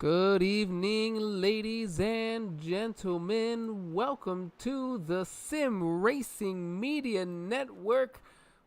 Good evening, ladies and gentlemen. Welcome to the Sim Racing Media Network.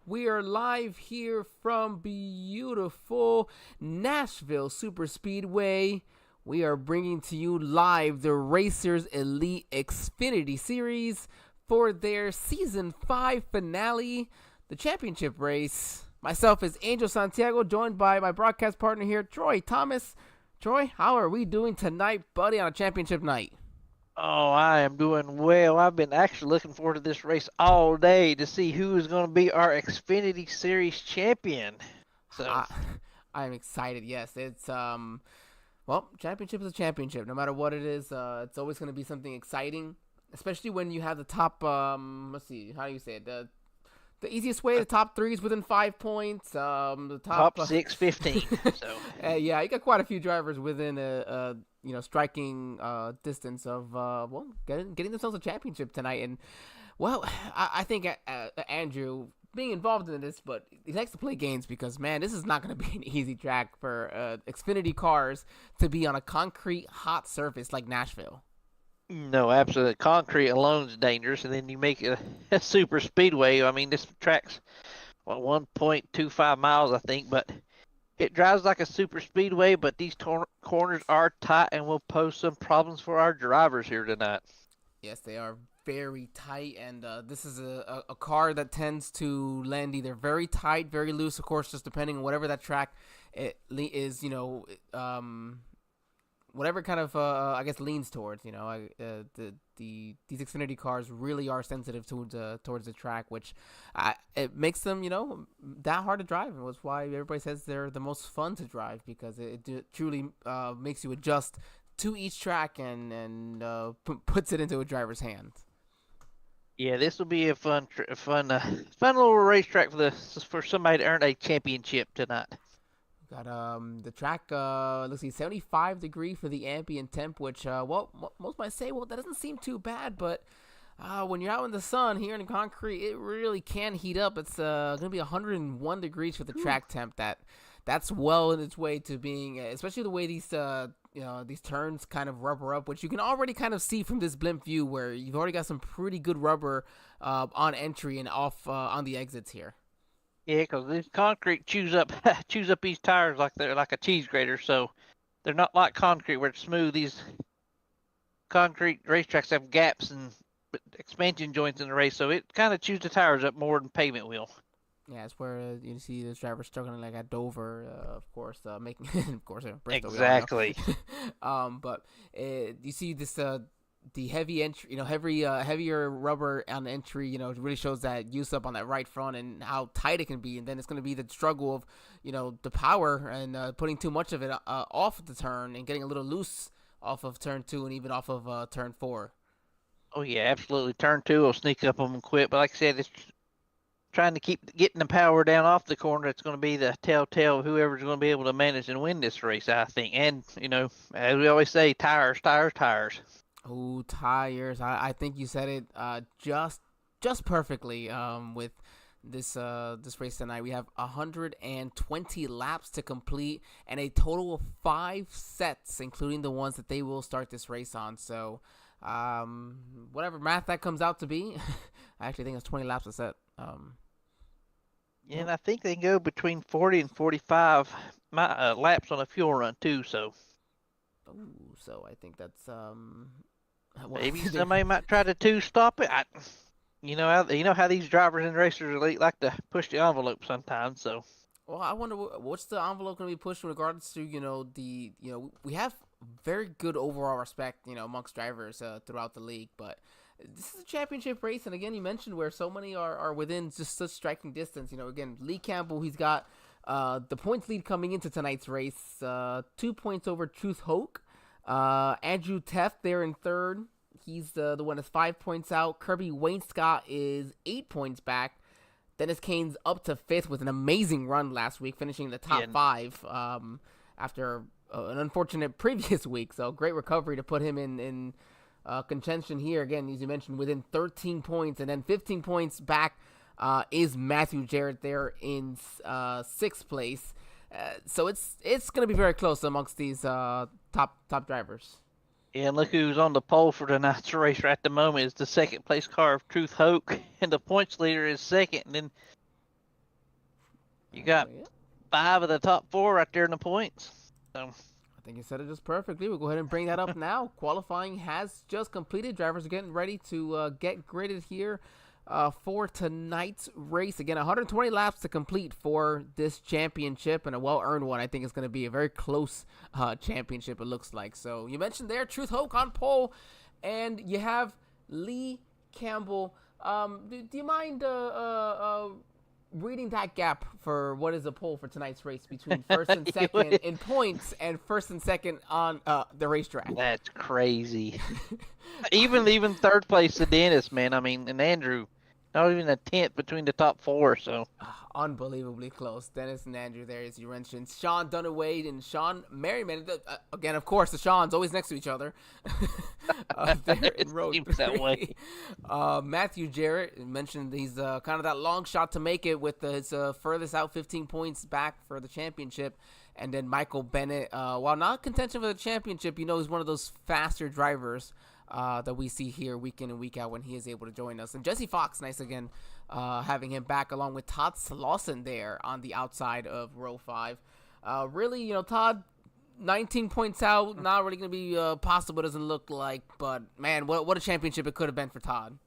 We are live here from beautiful Nashville Superspeedway. We are bringing to you live the Racers Elite Xfinity Series for their Season 5 finale, the championship race. Myself is Angel Santiago, joined by my broadcast partner here, Troy Thomas. Troy, how are we doing tonight, buddy, on a championship night? Oh, I am doing well. I've been actually looking forward to this race all day to see who is going to be our Xfinity Series champion. So, I, I'm excited. Yes, it's well, championship is a championship. No matter what it is, it's always going to be something exciting, especially when you have the top. Let's see, how do you say it? The easiest way, the top three is within 5 points. The top top 6:15. So, yeah, you got quite a few drivers within a striking distance of getting themselves a championship tonight. And well, I think Andrew being involved in this, but he likes to play games because man, this is not going to be an easy track for Xfinity cars to be on a concrete hot surface like Nashville. no, absolutely. Concrete alone is dangerous. And then you make a super speedway. I mean, this track's, 1.25 miles, I think, but it drives like a super speedway, but these corners are tight and will pose some problems for our drivers here tonight. Yes, they are very tight, and this is a car that tends to land either very tight, very loose, of course, just depending on whatever that track is, whatever kind of, I guess, leans towards, these Xfinity cars really are sensitive towards the track, which it makes them, that hard to drive, and that's why everybody says they're the most fun to drive, because it truly makes you adjust to each track and puts it into a driver's hands. Yeah, this will be a fun little racetrack for somebody to earn a championship tonight. Got the track, let's see, 75 degree for the ambient temp, which most might say, well, that doesn't seem too bad, but when you're out in the sun here in concrete, it really can heat up. It's gonna be 101 degrees for the track temp. That's well in its way to being, especially the way these turns kind of rubber up, which you can already kind of see from this blimp view, where you've already got some pretty good rubber on entry and off on the exits here. Yeah, because this concrete chews up chews up these tires like they're like a cheese grater. So they're not like concrete where it's smooth. These concrete racetracks have gaps and expansion joints in the race, so it kind of chews the tires up more than pavement will. Yeah, it's where you see this driver struggling like at Dover, of course, making, of course, Bristol. Exactly. But you see this the heavy entry, heavier rubber on entry, it really shows that use up on that right front and how tight it can be. And then it's going to be the struggle of, the power and putting too much of it off the turn and getting a little loose off of turn 2 and even off of turn 4. Oh yeah, absolutely. Turn 2 will sneak up on them quick, but like I said, it's trying to keep getting the power down off the corner. It's going to be the telltale of whoever's going to be able to manage and win this race, I think. And as we always say, tires, tires, tires. Oh, tires! I think you said it just perfectly. With this race tonight, we have 120 laps to complete and a total of 5 sets, including the ones that they will start this race on. So, whatever math that comes out to be, I actually think it's 20 laps a set. Yeah, and I think they can go between 40 and 45 laps on a fuel run too. So, so I think that's maybe somebody might try to stop it. You know how these drivers and racers elite like to push the envelope sometimes. So, well, I wonder what's the envelope going to be pushed in regards to we have very good overall respect amongst drivers throughout the league, but this is a championship race, and again, you mentioned where so many are within just such striking distance. Again, Lee Campbell, he's got the points lead coming into tonight's race, 2 points over Truth Hoke. Andrew Teft there in third. He's the one that's 5 points out. Kirby Wainscott is 8 points back. Dennis Kane's up to fifth with an amazing run last week, finishing in the top 5 after an unfortunate previous week. So great recovery to put him in contention here. Again, as you mentioned, within 13 points, and then 15 points back is Matthew Jarrett there in 6th place. So it's going to be very close amongst these top drivers. Yeah, and look who's on the pole for tonight's race right at the moment is the second place car of Truth Hoke, and the points leader is second. And then you got 5 of the top 4 right there in the points. So I think you said it just perfectly. We'll go ahead and bring that up now. Qualifying has just completed. Drivers are getting ready to get gridded here for tonight's race. Again, 120 laps to complete for this championship, and a well-earned one. I think it's going to be a very close championship, it looks like. So you mentioned there Truth Hoke on pole, and you have Lee Campbell. Do you mind reading that gap for what is a pole for tonight's race between first and second in points and first and second on the racetrack? That's crazy. even third place to Dennis, man. I mean, and Andrew, not even a tenth between the top 4. So unbelievably close. Dennis and Andrew there, as you mentioned. Sean Dunaway and Sean Merriman. Again, of course, the Sean's always next to each other. It seems that way. Matthew Jarrett mentioned he's kind of that long shot to make it with his furthest out 15 points back for the championship. And then Michael Bennett, while not contention for the championship, he's one of those faster drivers that we see here week in and week out when he is able to join us. And Jesse Fox, nice again, having him back along with Todd Slauson there on the outside of row 5. Really, Todd, 19 points out, not really going to be possible, doesn't look like. But, man, what a championship it could have been for Todd.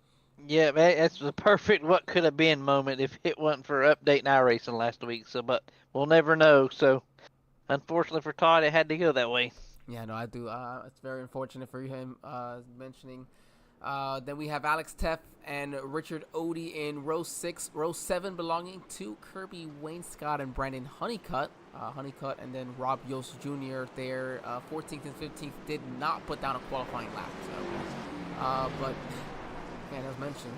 Yeah, man, that's the perfect what could have been moment if it wasn't for updating iRacing last week. So, but we'll never know. So, unfortunately for Todd, it had to go that way. Yeah, no, I do. It's very unfortunate for him mentioning. Then we have Alex Teff and Richard Odie in row 6. Row 7 belonging to Kirby Wainscott and Brandon Honeycutt. Honeycutt and then Rob Yost Jr. there. 14th and 15th did not put down a qualifying lap. So, but, again, as mentioned,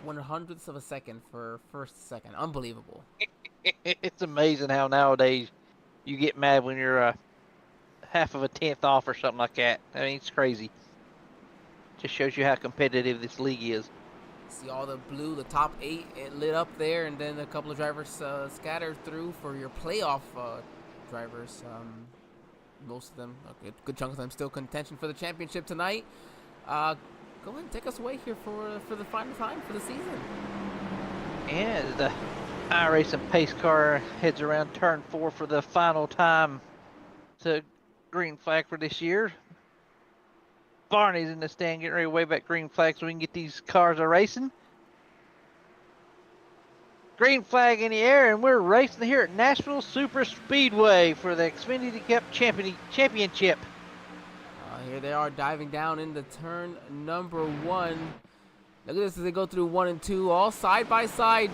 60/100ths of a second for first second. Unbelievable. It's amazing how nowadays you get mad when you're half of a tenth off or something like that. I mean, it's crazy. Just shows you how competitive this league is. See all the blue, the top 8 it lit up there, and then a couple of drivers scattered through for your playoff drivers. Most of them, a good chunk of them, still contention for the championship tonight. Go ahead and take us away here for the final time for the season. Yeah, the iRacing pace car heads around turn 4 for the final time to green flag for this year. Barney's in the stand getting ready to wave back green flag so we can get these cars a racing. Green flag in the air, and we're racing here at Nashville Superspeedway for the Xfinity Cup Championship. Here they are diving down into turn number 1. Look at this as they go through 1 and 2, all side by side.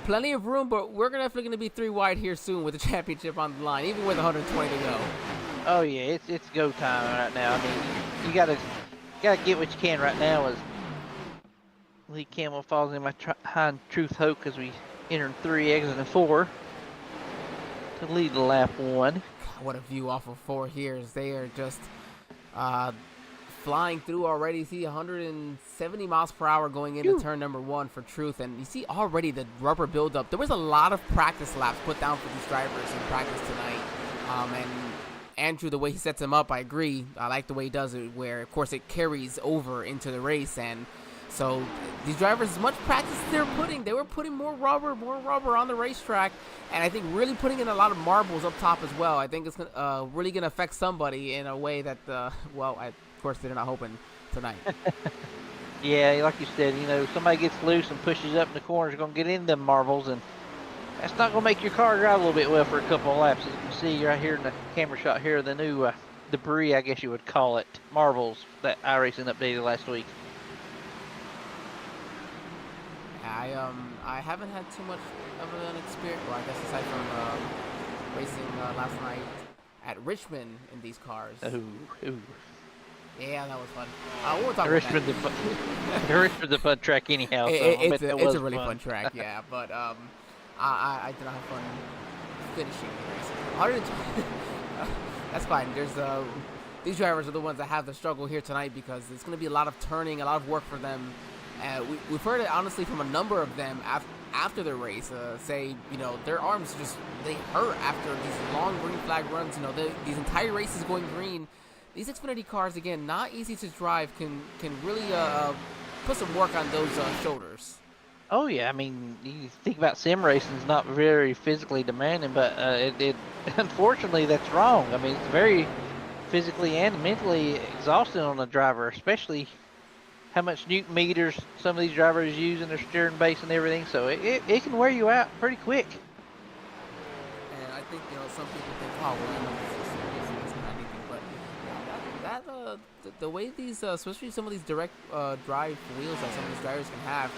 Plenty of room, but we're definitely going to be 3 wide here soon with the championship on the line, even with 120 to go. Oh yeah, it's go time right now. I mean, you gotta get what you can right now. As Lee Campbell falls in behind Truth Hoke as we enter 3, exiting 4 to lead the lap 1. What a view off of 4 here as they are just flying through already. See 170 miles per hour going into turn number 1 for Truth, and you see already the rubber buildup. There was a lot of practice laps put down for these drivers in practice tonight, and Andrew, the way he sets him up, I agree. I like the way he does it, where of course it carries over into the race, and so these drivers, as much practice as they were putting more rubber on the racetrack, and I think really putting in a lot of marbles up top as well. I think it's really going to affect somebody in a way that, of course, they're not hoping tonight. Yeah, like you said, somebody gets loose and pushes up in the corners, going to get in them marbles, and that's not going to make your car drive a little bit well for a couple of laps. As you can see right here in the camera shot here, the new debris, I guess you would call it, marbles that iRacing updated last week. I haven't had too much of an experience, well, I guess aside from racing last night at Richmond in these cars. Ooh. Yeah, that was fun. We won't talk about that. Richmond's a fun track anyhow. So it's a really fun track, yeah. But I did not have fun finishing the race. That's fine. There's these drivers are the ones that have the struggle here tonight because it's going to be a lot of turning, a lot of work for them. We've heard it honestly from a number of them after the race say, their arms they hurt after these long green flag runs. These entire races going green. These Xfinity cars, again, not easy to drive, can really put some work on those shoulders. Oh yeah, I mean, you think about sim racing is not very physically demanding, but it unfortunately that's wrong. I mean, it's very physically and mentally exhausting on the driver, especially how much newton meters some of these drivers use in their steering base and everything. So it can wear you out pretty quick. And I think some people think, oh well, it's not anything, but the way these, especially some of these direct drive wheels that some of these drivers can have,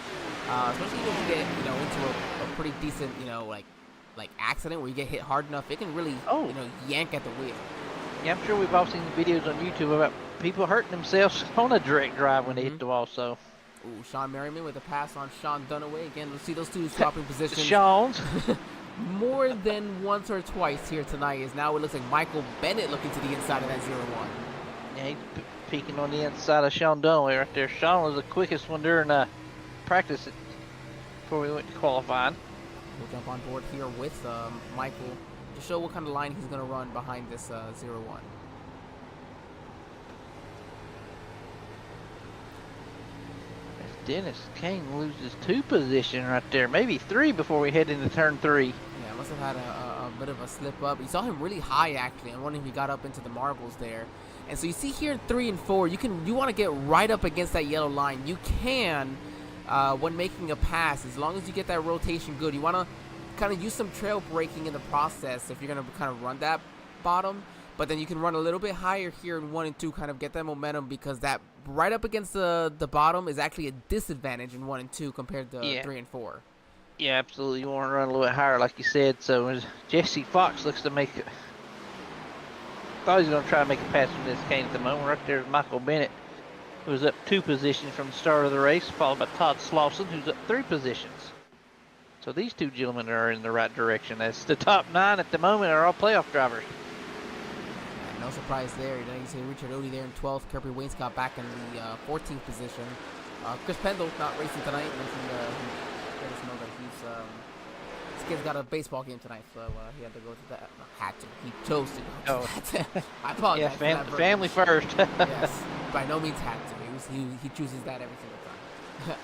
especially if you get into a pretty decent like accident where you get hit hard enough, it can really yank at the wheel. Yeah, I'm sure we've all seen the videos on YouTube about people hurting themselves on a direct drive when they hit the wall. So, ooh, Sean Merriman with a pass on Sean Dunaway. Again, we'll see those two swapping positions. Sean's more than once or twice here tonight. Is now it looks like Michael Bennett looking to the inside of that 0-1. Yeah, he's peeking on the inside of Sean Dunaway right there. Sean was the quickest one during practice before we went to qualifying. We'll jump on board here with Michael to show what kind of line he's going to run behind this 0-1. As Dennis Kane loses 2 position right there, maybe 3 before we head into turn 3. Yeah, must have had a bit of a slip up. You saw him really high actually. I'm wondering if he got up into the marbles there. And so you see here 3 and 4, you want to get right up against that yellow line. You can when making a pass, as long as you get that rotation good. You want to kind of use some trail braking in the process if you're going to kind of run that bottom, but then you can run a little bit higher here in 1 and 2, kind of get that momentum, because that right up against the bottom is actually a disadvantage in 1 and 2 compared to 3 and 4. Yeah, absolutely. You want to run a little bit higher, like you said. So as Jesse Fox looks to make it, thought he was going to try to make a pass from this Kane at the moment. Right there's Michael Bennett, who was up 2 positions from the start of the race, followed by Todd Slauson, who's up 3 positions. So these 2 gentlemen are in the right direction, as the top 9 at the moment are all playoff drivers. No surprise there. You see Richard Odie there in 12th. Kirby Wainscott back in the 14th position. Chris Pendle not racing tonight. Mentioned let us know that his kid's got a baseball game tonight, so he had to go to that. Had to. He chose to go to that. I apologize. Yeah, family first. Yes, by no means had to. He chooses that every single time.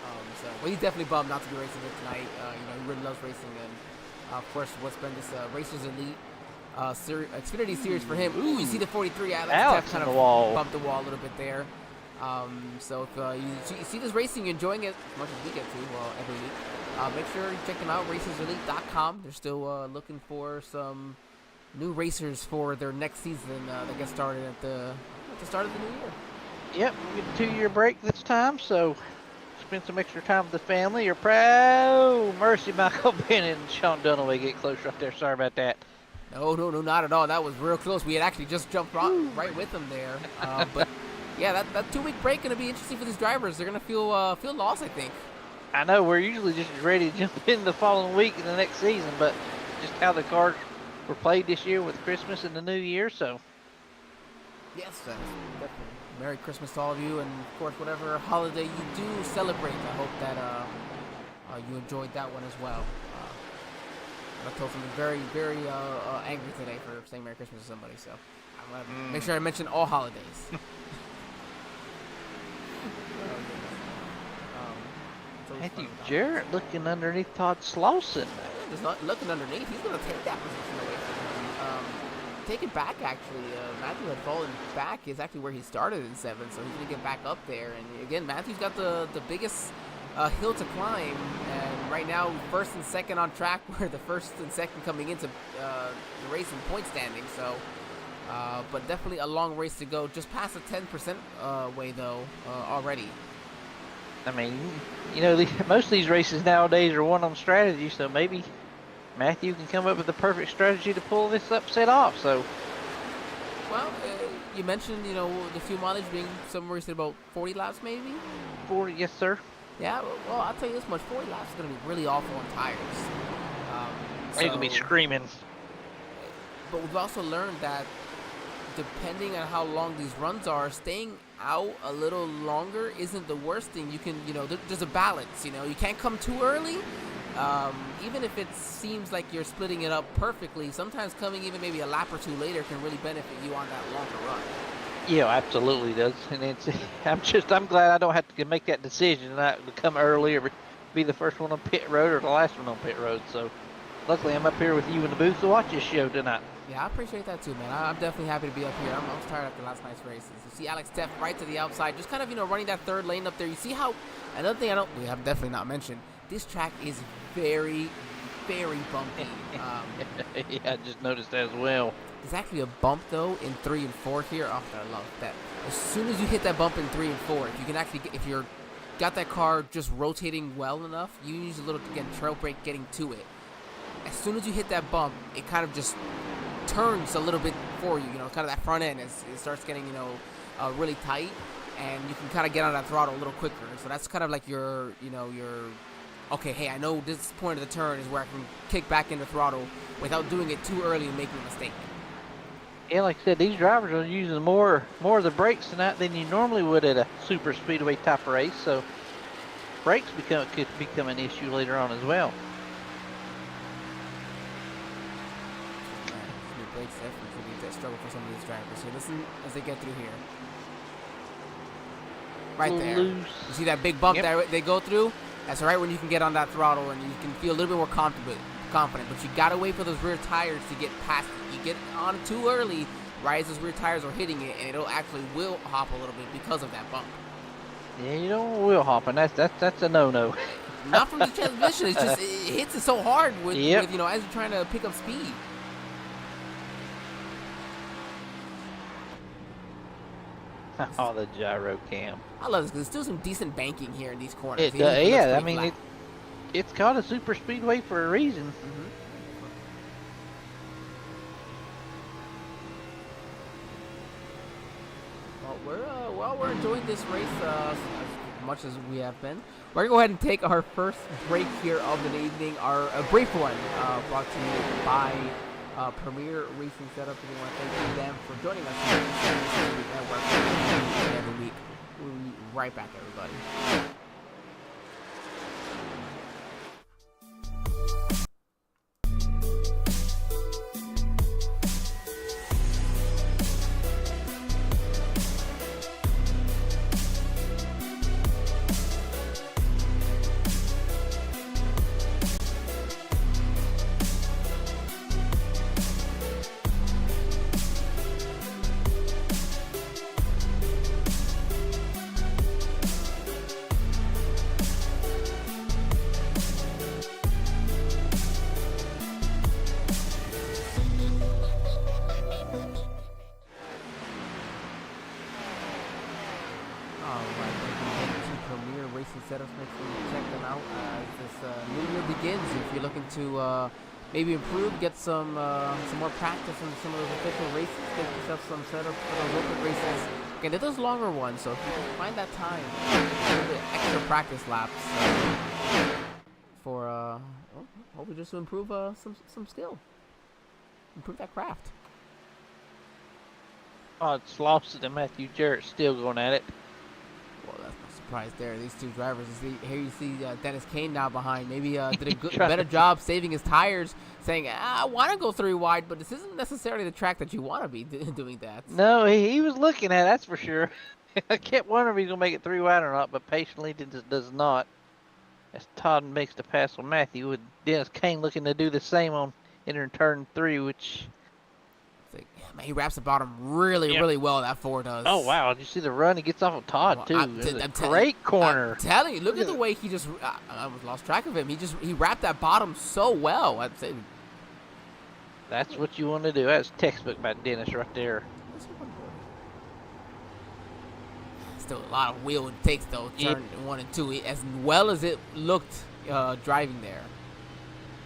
But he's definitely bummed not to be racing it tonight. He really loves racing, and of course, what's been this Racers Elite Xfinity series for him. Ooh, you see the 43. Alex kind of bumped the wall a little bit there. So if you see this racing, you're enjoying it as much as we get to every week. Make sure you check them out, racerselite.com. They're still looking for some new racers for their next season that gets started at the start of the new year. Yep, we get a 2-year break this time, so spend some extra time with the family. You're proud. Mercy, Michael Bennett and Sean Dunaway get close right there. Sorry about that. No, not at all. That was real close. We had actually just jumped right with them there. But yeah, that 2-week break going to be interesting for these drivers. They're going to feel lost, I think. I know we're usually just ready to jump in the following week in the next season, but just how the cards were played this year with Christmas and the New Year, so. Yes, definitely. Merry Christmas to all of you, and of course, whatever holiday you do celebrate, I hope that you enjoyed that one as well. I told something very, very angry today for saying Merry Christmas to somebody, so I'm going to make sure I mention all holidays. Matthew Jarrett looking underneath Todd Slauson. He's not looking underneath. He's going to take that position away from him. Take it back, actually. Matthew had fallen back. Is actually where he started in 7, so he's going to get back up there. And again, Matthew's got the biggest hill to climb, and right now 1st and 2nd on track, where the 1st and 2nd coming into the race in point standing. So, but definitely a long race to go. Just past the 10% way though already. I mean, most of these races nowadays are won on strategy, so maybe Matthew can come up with the perfect strategy to pull this upset off. So, well, you mentioned the fuel mileage being somewhere at about 40 laps, maybe. 40, yes, sir. Yeah, well, I'll tell you this much: 40 laps is going to be really awful on tires. You're going to be screaming. But we've also learned that depending on how long these runs are, staying out a little longer isn't the worst thing. You can, there's a balance. You can't come too early, even if it seems like you're splitting it up perfectly, sometimes coming even maybe a lap or two later can really benefit you on that longer run. Yeah, absolutely does. And it's I'm glad I don't have to make that decision and not come early or be the first one on pit road or the last one on pit road. So luckily I'm up here with you in the booth to watch this show tonight. Yeah, I appreciate that too, man. I'm definitely happy to be up here. I was tired after last night's races. You see Alex Teff right to the outside, just kind of, running that third lane up there. You see how, another thing we have definitely not mentioned, this track is very, very bumpy. Yeah, I just noticed that as well. There's actually a bump, though, in 3 and 4 here. Oh, I love that. As soon as you hit that bump in 3 and 4, if you can actually, if you're got that car just rotating well enough, you use a little, again, trail brake getting to it. As soon as you hit that bump, it kind of just turns a little bit for you, kind of that front end as it starts getting, really tight, and you can kind of get on that throttle a little quicker. So that's kind of like your okay, hey, I know this point of the turn is where I can kick back in the throttle without doing it too early and making a mistake. Yeah, like I said, these drivers are using more of the brakes tonight than you normally would at a super speedway type race, so brakes could become an issue later on as well. Brakes definitely could be a struggle for some of these drivers. So listen as they get through here. Right there. You see that big bump that they go through? That's right when you can get on that throttle and you can feel a little bit more confident. But you gotta wait for those rear tires to get past it. You get on it too early, right as those rear tires are hitting it, and it'll actually wheel hop a little bit because of that bump. Yeah, you don't want wheel hopping. That's a no-no. Not from the transmission. It's just it hits it so hard with as you're trying to pick up speed. Oh, the gyro cam. I love this because there's still some decent banking here in these corners. Yeah, I mean, it's called a super speedway for a reason. Mm-hmm. Well, we're enjoying this race as much as we have been. We're going to go ahead and take our first break here of the evening, a brief one brought to you by Premier Racing Setup. We want to thank them for joining us here on the network every week. We'll be right back, everybody. Setups, make sure you check them out as this new year begins. If you're looking to maybe improve, get some more practice in some of those official races, get yourself some setups for those open races. Again, they're those longer ones, so if you can find that time, a little bit extra practice laps for hopefully just to improve some skill, improve that craft. Oh, it's lost to Matthew Jarrett, still going at it. Well, that's no surprise there. These two drivers. Here you see Dennis Kane now behind. Maybe did a better job saving his tires, saying, I want to go 3 wide, but this isn't necessarily the track that you want to be doing that. No, he was looking at it, that's for sure. I kept wondering if he's going to make it 3 wide or not, but patiently does not. As Todd makes the pass on Matthew, with Dennis Kane looking to do the same on entering turn 3, which... Man, he wraps the bottom really well, that 4 does. Oh, wow. Did you see the run? He gets off of Todd, too. Great corner. I'm telling you, look at the way he just... I almost lost track of him. He wrapped that bottom so well. That's what you want to do. That's textbook by Dennis right there. Still a lot of wheel it takes, though, turn 1 and 2, as well as it looked driving there.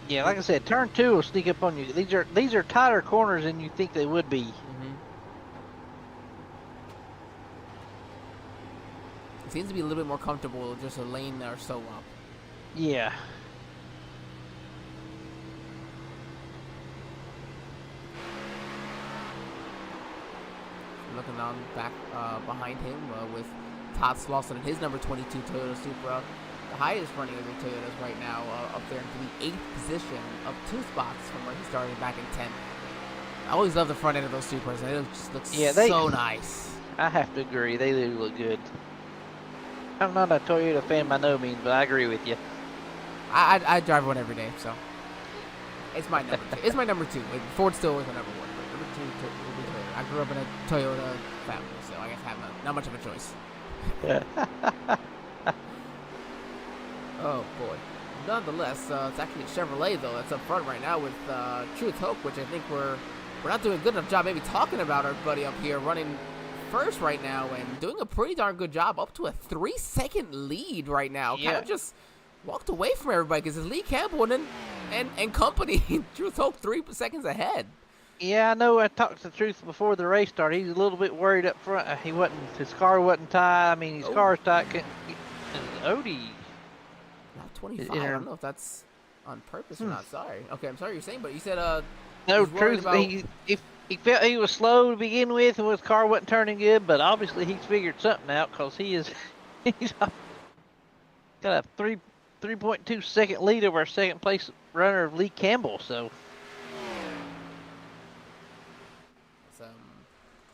Yeah, like I said, turn 2 will sneak up on you. These are tighter corners than you think they would be. Mm-hmm. It seems to be a little bit more comfortable, just a lane or so up. Yeah. Looking on back behind him with Todd Slauson and his number 22 Toyota Supra. the highest running of the Toyotas right now, up there into the 8th position, up 2 spots from where he started back in 10th. I always love the front end of those Supers, and it just looks so nice. I have to agree, they do look good. I'm not a Toyota fan by no means, but I agree with you. I drive one every day, so it's my number 2. It's my number 2. Ford still is my number 1, but number 2 will be Toyota. I grew up in a Toyota family, so I guess I have not much of a choice. Oh boy. Nonetheless, it's actually Chevrolet though that's up front right now with Truth Hope, which I think we're not doing a good enough job maybe talking about our buddy up here running first right now and doing a pretty darn good job, up to a 3-second lead right now. Yeah. Kind of just walked away from everybody because it's Lee Campbell and company. Truth Hope 3 seconds ahead. Yeah, I know. I talked to Truth before the race started. He's a little bit worried up front. His car wasn't tied. I mean, his car's tied. Odie. Not 25. I don't know if that's on purpose or not. Sorry. Okay, I'm sorry you're saying, but you said no, Truth. He felt he was slow to begin with, and his car wasn't turning good. But obviously, he's figured something out because he's got a 3.2 second lead over our second place runner Lee Campbell. So.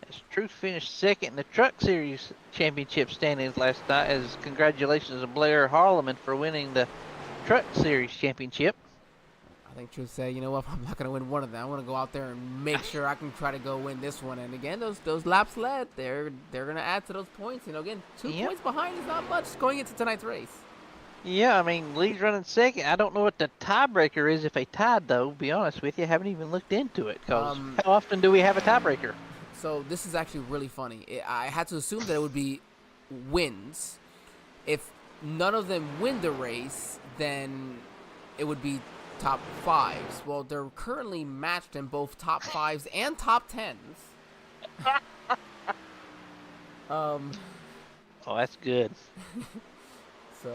As Truth finished second in the Truck Series Championship standings last night, as congratulations to Blair Harleman for winning the Truck Series Championship. I think Truth said, you know what, I'm not going to win one of them. I'm going to go out there and make sure I can try to go win this one. And again, those laps led, they're going to add to those points. You know, again, 2 points behind is not much going into tonight's race. Yeah, I mean, Lee's running second. I don't know what the tiebreaker is if they tied, though, to be honest with you. I haven't even looked into it, because how often do we have a tiebreaker? So this is actually really funny. I had to assume that it would be wins. If none of them win the race, then it would be top 5s. Well, they're currently matched in both top 5s and top 10s. Oh, that's good. So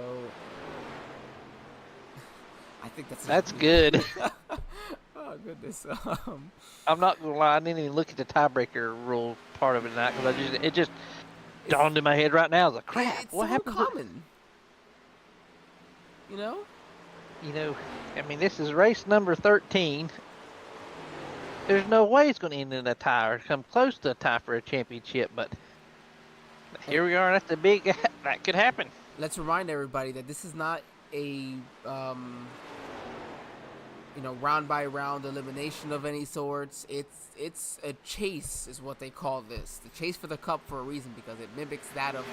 I think that's good. Oh goodness. I'm not gonna lie, I didn't even look at the tiebreaker rule part of it tonight because it just dawned in my head right now. I was like, crap, it's what so happened? Common. You know, I mean, this is race number 13. There's no way it's going to end in a tie or come close to a tie for a championship, but here we are. That's the big that could happen. Let's remind everybody that this is not a round by round elimination of any sorts. It's a chase is what they call this. The chase for the cup for a reason, because it mimics that of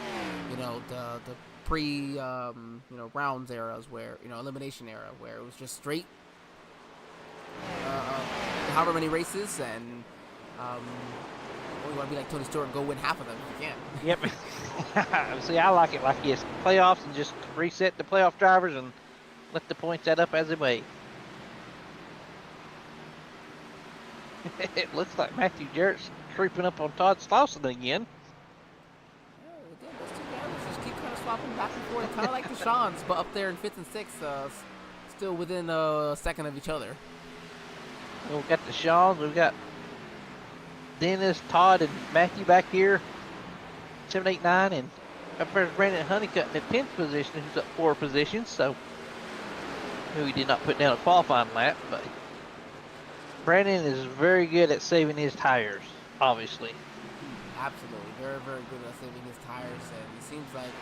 the pre rounds eras where elimination era where it was just straight however many races, and you want to be like Tony Stewart and go win half of them if you can. Yep. See, I like it like this. Playoffs, and just reset the playoff drivers and let the points add up as they may. It looks like Matthew Jarrett's creeping up on Todd Slauson again. Yeah, again, those two drivers just keep kind of swapping back and forth, kind of like the Seans, but up there in 5th and 6th, still within a second of each other. We've got the Seans, we've got Dennis, Todd, and Matthew back here, 7, 8, 9, and up there's Brandon Honeycutt in the 10th position, who's up 4 positions, so who he did not put down a qualifying lap, but Brandon is very good at saving his tires, obviously. Absolutely, very, very good at saving his tires, and it seems like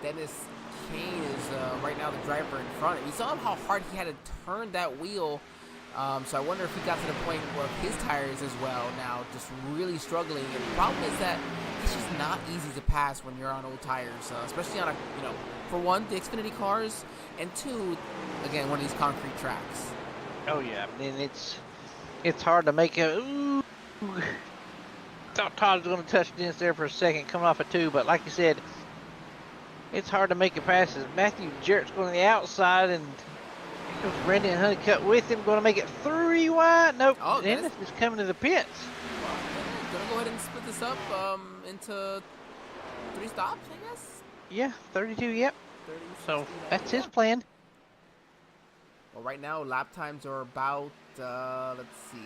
Dennis Kane is right now the driver in front. We saw how hard he had to turn that wheel. So I wonder if he got to the point where his tires as well now just really struggling. And the problem is that it's just not easy to pass when you're on old tires, especially on for one, the Xfinity cars, and two, again, one of these concrete tracks. Oh yeah, I mean it's hard to make a. Ooh, thought Todd was going to touch Dennis there for a second, coming off a 2, but like you said, it's hard to make it passes. Matthew Jarrett's going to the outside, and Brandon Honeycutt with him, going to make it 3 wide. Nope, Dennis is coming to the pits. Gonna go ahead and split this up into 3 stops, I guess. Yeah, 32. Yep. 30, so that's his plan. Well, right now lap times are about let's see,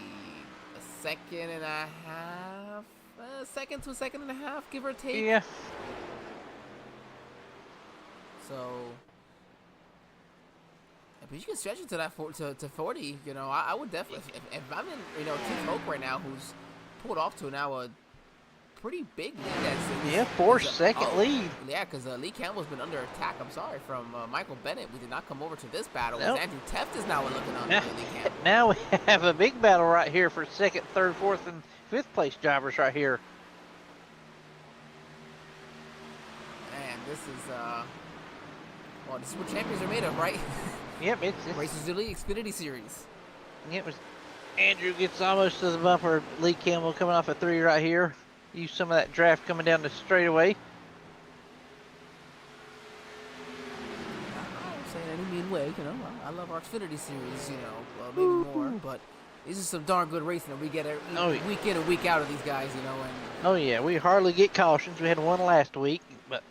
a second and a half, second to a second and a half, give or take. Yeah. So but you can stretch it to that to 40. You know, I would definitely if I'm in Chief Oak right now, who's pulled off to now a pretty big lead. 4-second lead. Yeah, because Lee Campbell's been under attack. I'm sorry, from Michael Bennett. We did not come over to this battle. Nope. Andrew Teft is now looking on Lee Campbell. Now we have a big battle right here for second, third, fourth, and fifth place drivers right here. Man, this is well, this is what champions are made of, right? Yep, it's Racers Elite Xfinity Series. Yep, Andrew gets almost to the bumper. Lee Campbell coming off a 3 right here. Use some of that draft coming down the straightaway. I don't say it in any mean way, you know. I love our Xfinity Series, you know, maybe more, but this is some darn good racing that we get week in and week out of these guys, you know. And oh yeah, we hardly get cautions. We had one last week, but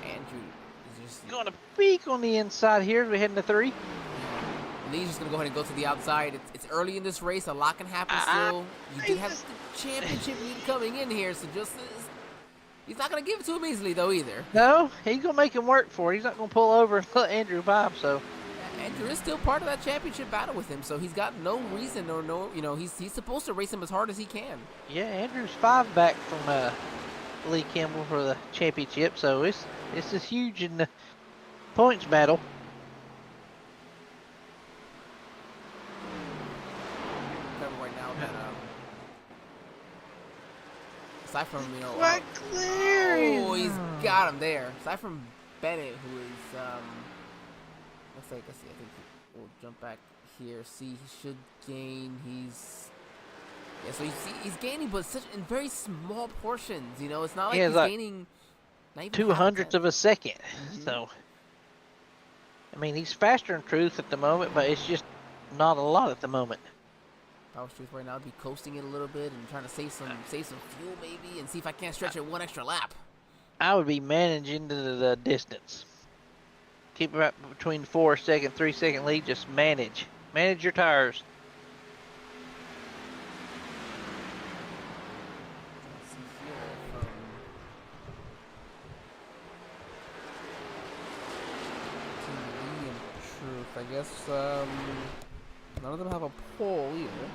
Andrew is just going to peek on the inside here as we head into 3. Lee's just going to go ahead and go to the outside. It's early in this race. A lot can happen still. You did have the championship lead coming in here, so just he's not going to give it to him easily, though, either. No, he's going to make him work for it. He's not going to pull over and let Andrew by him, so. Andrew is still part of that championship battle with him, so he's got no reason or he's supposed to race him as hard as he can. Yeah, Andrew's 5 back from Lee Campbell for the championship, so it's is huge in the points battle. Right now that aside from clear. He's got him there. Aside from Bennett, who is let's see. I think we'll jump back here. See, he should gain. So he's gaining, but in very small portions. You know, it's not like he's gaining 2/100ths of a second. So, I mean, he's faster in truth at the moment, but it's just not a lot at the moment. Power Truth right now, I'd be coasting it a little bit and trying to save some fuel maybe, and see if I can't stretch it one extra lap. I would be managing the distance. Keep it right between 4-second, 3-second lead. Just manage your tires. I guess none of them have a pole either.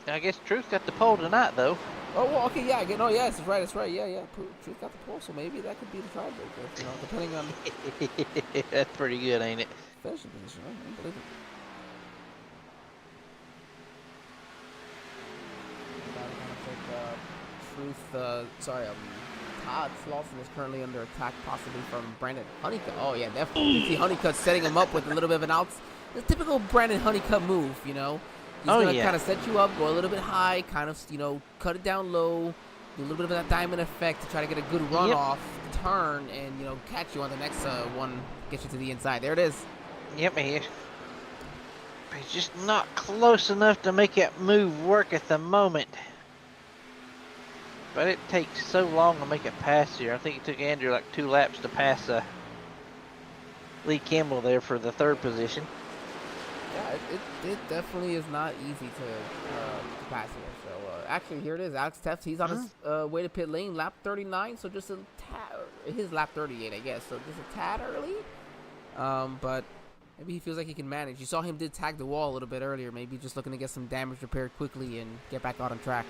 I guess Truth got the pole tonight, though. Oh, well, okay, yeah, yes, it's right, yeah. Truth got the pole, so maybe that could be the tiebreaker, you know, depending on... That's pretty good, ain't it? Finishing position, I don't believe it. Todd Slauson is currently under attack, possibly from Brandon Honeycutt. Oh, yeah, definitely. You see Honeycutt setting him up with a little bit of an out. The typical Brandon Honeycutt move, you know. He's going to kind of set you up, go a little bit high, kind of, you know, cut it down low, do a little bit of that diamond effect to try to get a good run off, turn, and, you know, catch you on the next one, get you to the inside. There it is. Yep, he's just not close enough to make that move work at the moment. But it takes so long to make a pass here. I think it took Andrew like 2 laps to pass Lee Campbell there for the 3rd position. Yeah, it definitely is not easy to pass here. So actually, here it is. Alex Teft, he's on his way to pit lane, lap 39. So just a tad, his lap 38, I guess. So just a tad early. But maybe he feels like he can manage. You saw him did tag the wall a little bit earlier. Maybe just looking to get some damage repaired quickly and get back out on track.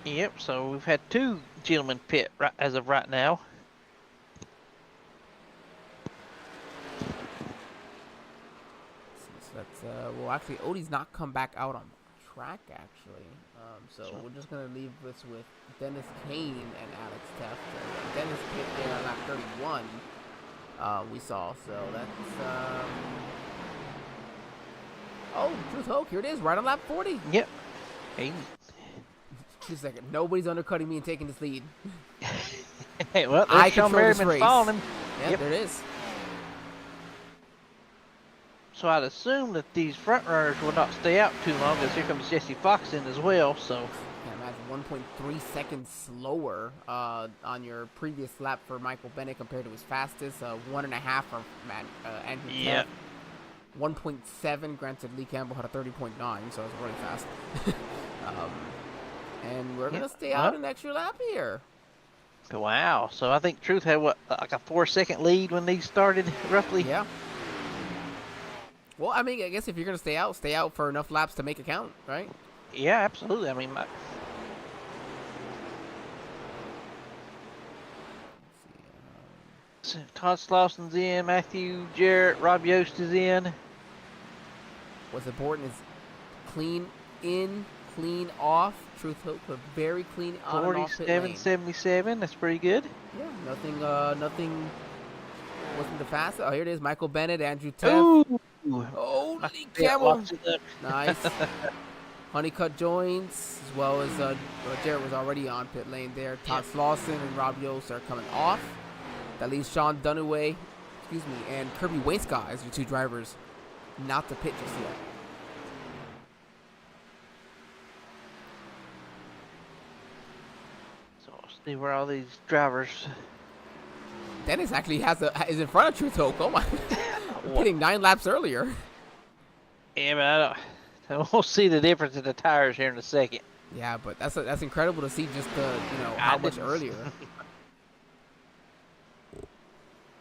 Yep, so we've had 2 gentlemen pit as of right now. So that's, well, actually, Odie's not come back out on track, actually. So we're just going to leave this with Dennis Kane and Alex Teft. Dennis pit there on lap 31, we saw. So that's, oh, Truth Hoke, here it is, right on lap 40. Yep. Hey. Just a second. Nobody's undercutting me and taking this lead. Hey, well, I control this race. Yep, there it is. So I'd assume that these front runners will not stay out too long, as here comes Jesse Fox in as well. So yeah, that's 1.3 seconds slower on your previous lap for Michael Bennett compared to his fastest. 1.5 for Andrew. Yeah. 1.7. Granted, Lee Campbell had a 30.9, so it was really fast. And we're going to stay out an extra lap here. Wow. So I think Truth had what, like a 4-second lead when these started, roughly. Yeah. Well, I mean, I guess if you're gonna stay out for enough laps to make it count, right? Yeah, absolutely. I mean, Todd Slauson's in, Matthew Jarrett, Rob Yost is in. What's important is clean in, clean off. Truth Hope, a very clean on and off pit lane. 47.77. That's pretty good. Yeah, nothing wasn't the fastest. Oh, here it is. Michael Bennett, Andrew Teff. Ooh. Holy camel. Nice. Honeycutt joins, as well as Jarrett was already on pit lane there. Todd Slauson and Rob Yost are coming off. That leaves Sean Dunaway, and Kirby Wainscott as your two drivers not to pit just yet. So we'll see where all these drivers. Dennis actually is in front of Truth Hope. Oh my! Hitting 9 laps earlier. Yeah, but we'll see the difference in the tires here in a second. Yeah, but that's incredible to see just how much earlier.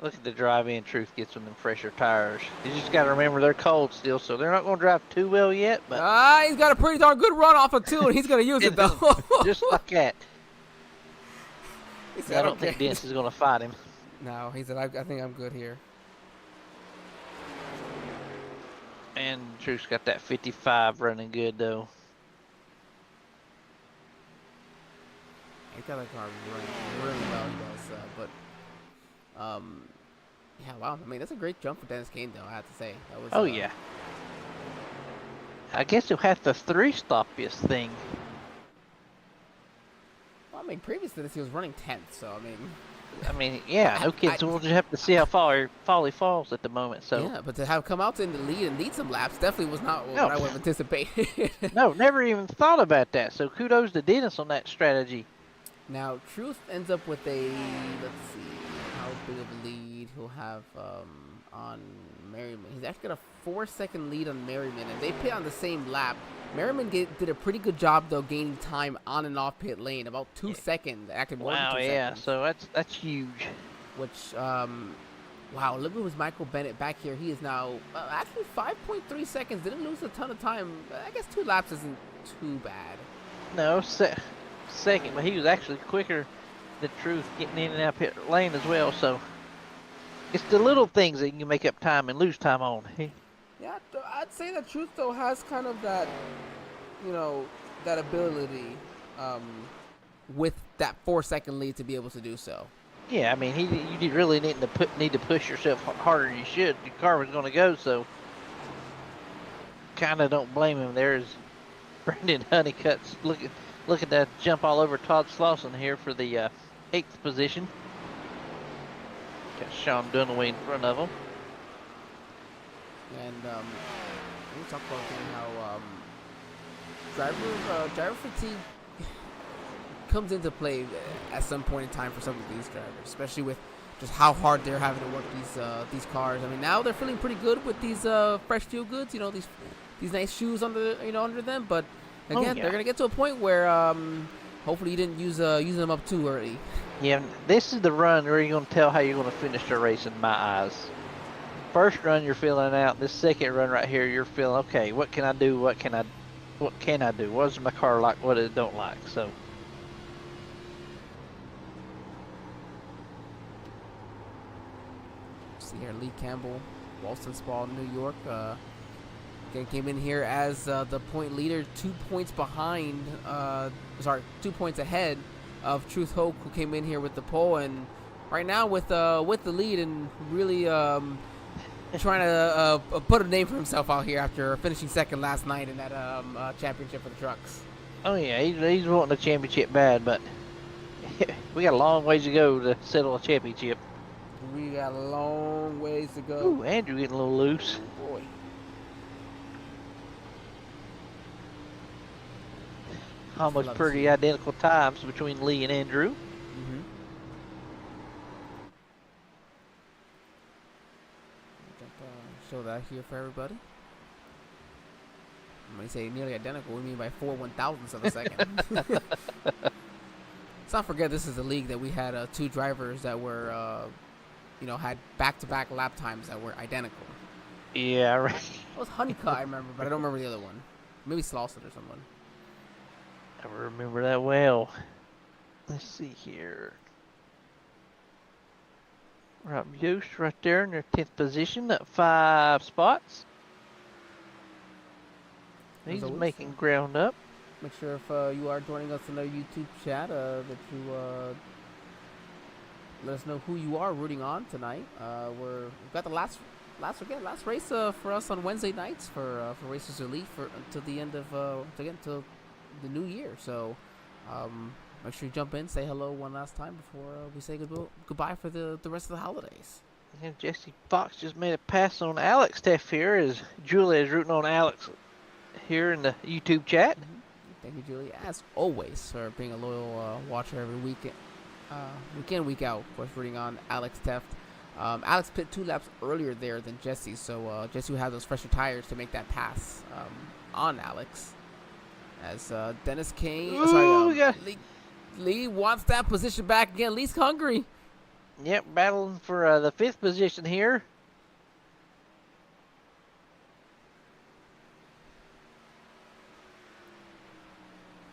Look at the drive-in Truth gets them fresher tires. You just got to remember they're cold still, so they're not going to drive too well yet. But he's got a pretty darn good run off of 2, and he's going to use it though. Just like that. He said, I don't think Dennis is going to fight him. No, he said, I think I'm good here. And Truth's got that 55 running good though. He's got a car running really well, he does. Yeah, wow. I mean, that's a great jump for Dennis Kane, though, I have to say. That was, yeah. I guess he'll have the 3-stoppiest thing. Well, I mean, previous to this, he was running 10th, so, I mean, yeah, no kidding. So we'll just have to see how far he falls at the moment. So yeah, but to have come out in the lead and lead some laps definitely was not what I would have anticipated. No, never even thought about that. So kudos to Dennis on that strategy. Now, Truth ends up with a, let's see, how big of a lead he'll have on Merriman. He's actually got a 4-second lead on Merriman, and they pit on the same lap. Merriman did a pretty good job, though, gaining time on and off pit lane, about 2 seconds, actually more than 2 seconds. Wow, yeah, so that's huge. Which, wow, look at Michael Bennett back here. He is now, actually 5.3 seconds, didn't lose a ton of time. I guess 2 laps isn't too bad. No, second, but he was actually quicker than Truth getting in and out pit lane as well, so it's the little things that you can make up time and lose time on. Yeah, I'd say that Truth, though, has kind of that, that ability with that 4-second lead to be able to do so. Yeah, I mean, you really need to push yourself harder than you should. Your car was going to go, so kind of don't blame him. There's Brendan Honeycutt's look at that jump all over Todd Slauson here for the 8th position. Got Sean Dunaway in front of him. And we talk about how driver fatigue comes into play at some point in time for some of these drivers, especially with just how hard they're having to work these cars. I mean, now they're feeling pretty good with these fresh fuel goods, these nice shoes under them. But again, they're gonna get to a point where hopefully you didn't use them up too early. Yeah, this is the run where you're gonna tell how you're gonna finish the race in my eyes. First run you're feeling out. This second run right here, you're feeling okay. What can I do? What can I do? What does my car like? What it don't like? So. See here, Lee Campbell, Walston Spa, New York. Again, came in here as the point leader, 2 points behind. 2 points ahead of Truth Hope, who came in here with the pole, and right now with the lead and really trying to put a name for himself out here after finishing second last night in that championship for the trucks. Oh yeah, he's wanting a championship bad, but we got a long ways to go to settle a championship. We got a long ways to go. Ooh, Andrew getting a little loose. Boy. Almost pretty identical times between Lee and Andrew. Mm-hmm. Show that here for everybody. When we say nearly identical, we mean by 4/1000ths of a second. Let's not forget this is a league that we had 2 drivers that were, had back-to-back lap times that were identical. Yeah, right. It was Honeycutt, I remember, but I don't remember the other one. Maybe Slauson or someone. I remember that well. Let's see here. Rob Yost right there in their 10th position, up 5 spots. He's making ground up. Make sure if you are joining us in our YouTube chat that you let us know who you are rooting on tonight. We've got the last race for us on Wednesday nights for Racers Elite until the end of until the new year. So make sure you jump in, say hello one last time before we say goodbye for the rest of the holidays. And Jesse Fox just made a pass on Alex Teff here as Julia is rooting on Alex here in the YouTube chat. Mm-hmm. Thank you, Julie, as always, for being a loyal watcher every week in, week out. Of course, rooting on Alex Teff. Alex pit 2 laps earlier there than Jesse, so Jesse will have those fresher tires to make that pass on Alex. As Dennis Kane, Lee wants that position back again. Lee's hungry. Yep, battling for the 5th position here.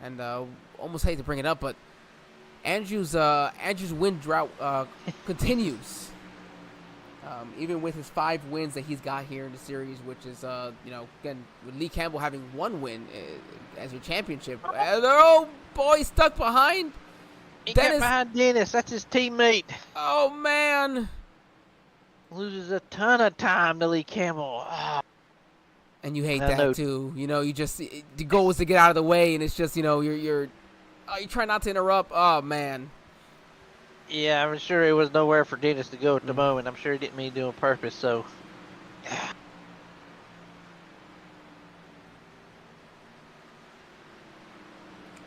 And almost hate to bring it up, but Andrew's win drought continues. Even with his 5 wins that he's got here in the series, which is again with Lee Campbell having 1 win as your championship. Oh boy, stuck behind. He got behind Dennis. That's his teammate. Oh man, loses a ton of time to Lee Campbell. Oh. And you hate that too. You just the goal is to get out of the way, and it's just you try not to interrupt. Oh man. Yeah, I'm sure it was nowhere for Dennis to go at the moment. I'm sure he didn't mean to do it on purpose. So.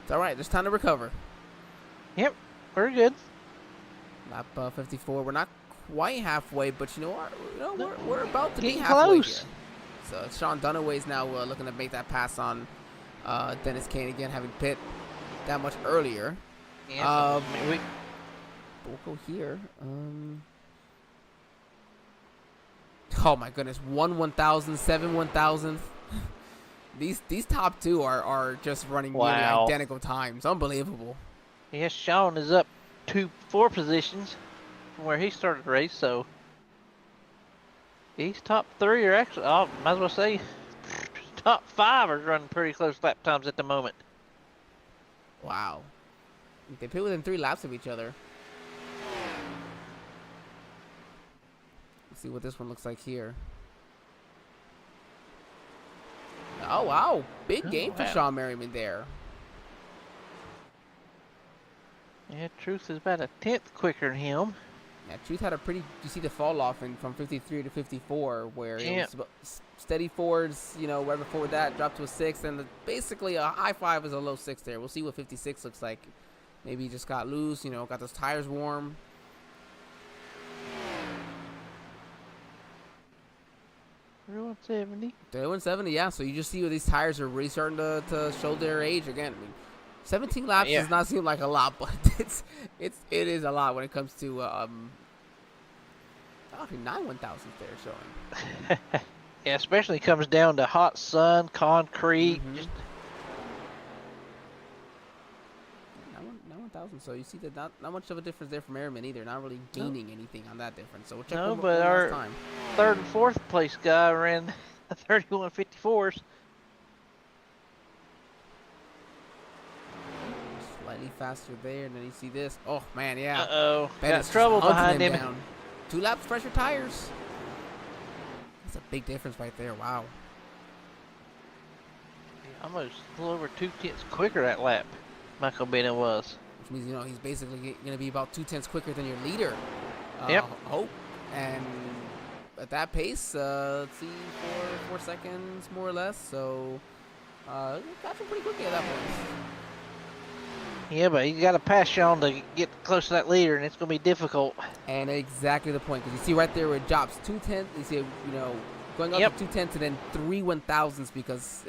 It's all right. There's time to recover. Yep, we're good. Lap 54. We're not quite halfway, but we're about to be Getting halfway close. here. So Sean Dunaway's now looking to make that pass on Dennis Kane again, having pit that much earlier. Yeah, we'll go here. Oh my goodness, 1/1000, 7/1000. These top 2 are just running nearly identical times. Unbelievable. Yes, Sean is up 4 positions from where he started the race, so these top 3 are actually, might as well say, top 5 are running pretty close lap times at the moment. Wow. They pit within 3 laps of each other. Let's see what this one looks like here. Oh, wow. Big gain for Sean Merriman there. Yeah, Truth is about a 10th quicker than him. Yeah, Truth had a pretty, you see the fall off from 53 to 54, where it was steady forwards, wherever forward that, dropped to a 6th, and basically a high 5 is a low 6 there. We'll see what 56 looks like. Maybe he just got loose, got those tires warm. 3170. 3170, yeah. So you just see where these tires are really starting to show their age again. I mean, 17 laps does not seem like a lot, but it is a lot when it comes to 9/1000 there showing. Yeah, especially comes down to hot sun, concrete. Mm-hmm. Just 9/1000. So you see that not much of a difference there from Merriman either. Not really gaining anything on that difference. So we'll check one last time. 3rd and 4th place guy ran 3154s. Slightly faster there, and then you see this. Oh man, yeah. Uh-oh. Got trouble behind him. Down. 2 laps fresher tires. That's a big difference right there. Wow. Almost a little over 2/10 quicker that lap, Michael Bennett was. Which means, he's basically going to be about 2/10 quicker than your leader. Yep. Hope. And at that pace, let's see, 4 seconds more or less. So, got him pretty quickly at that point. Yeah, but he's got to pass Sean to get close to that leader, and it's going to be difficult. And exactly the point, because you see right there where it drops 2/10. You see, going up Yep. to 2/10 and then 3 1,000ths because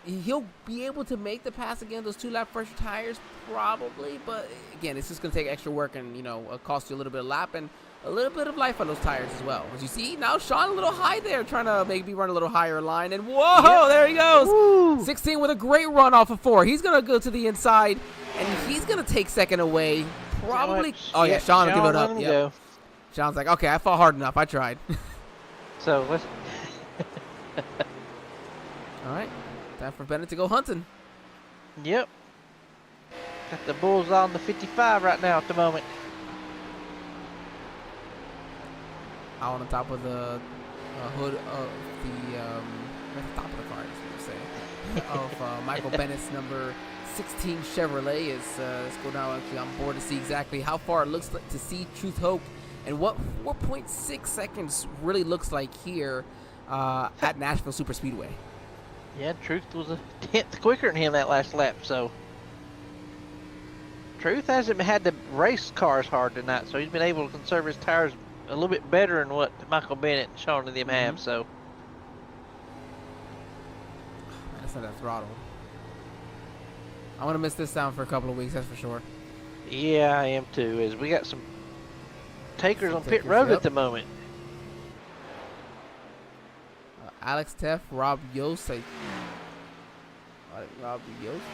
he'll be able to make the pass again. Those 2-lap pressure tires probably, but again, it's just going to take extra work and cost you a little bit of lap and a little bit of life on those tires as well. As you see now, Sean a little high there, trying to maybe run a little higher line, and whoa, there he goes. Woo. 16 with a great run off of 4. He's going to go to the inside, and he's going to take second away. Probably. Oh yeah, Sean will give it up. Yep. Sean's like, okay, I fought hard enough. I tried. So let's. All right, time for Bennett to go hunting. Yep. Got the bulls on the 55 right now at the moment. Out on the top of the hood of the top of the car, I say, of Michael Bennett's number 16 Chevrolet is let's go now actually on board to see exactly how far it looks like to see Truth Hoke and what 4.6 seconds really looks like here at Nashville Superspeedway. Yeah, Truth was a 10th quicker than him that last lap, so Truth hasn't had to race cars hard tonight, so he's been able to conserve his tires a little bit better than what Michael Bennett and Sean and them have, so. Man, that's not that throttle. I want to miss this down for a couple of weeks, that's for sure. Yeah, I am too, as we got some takers on pit road at the moment. Alex Teff, Rob Yost. Rob Yost?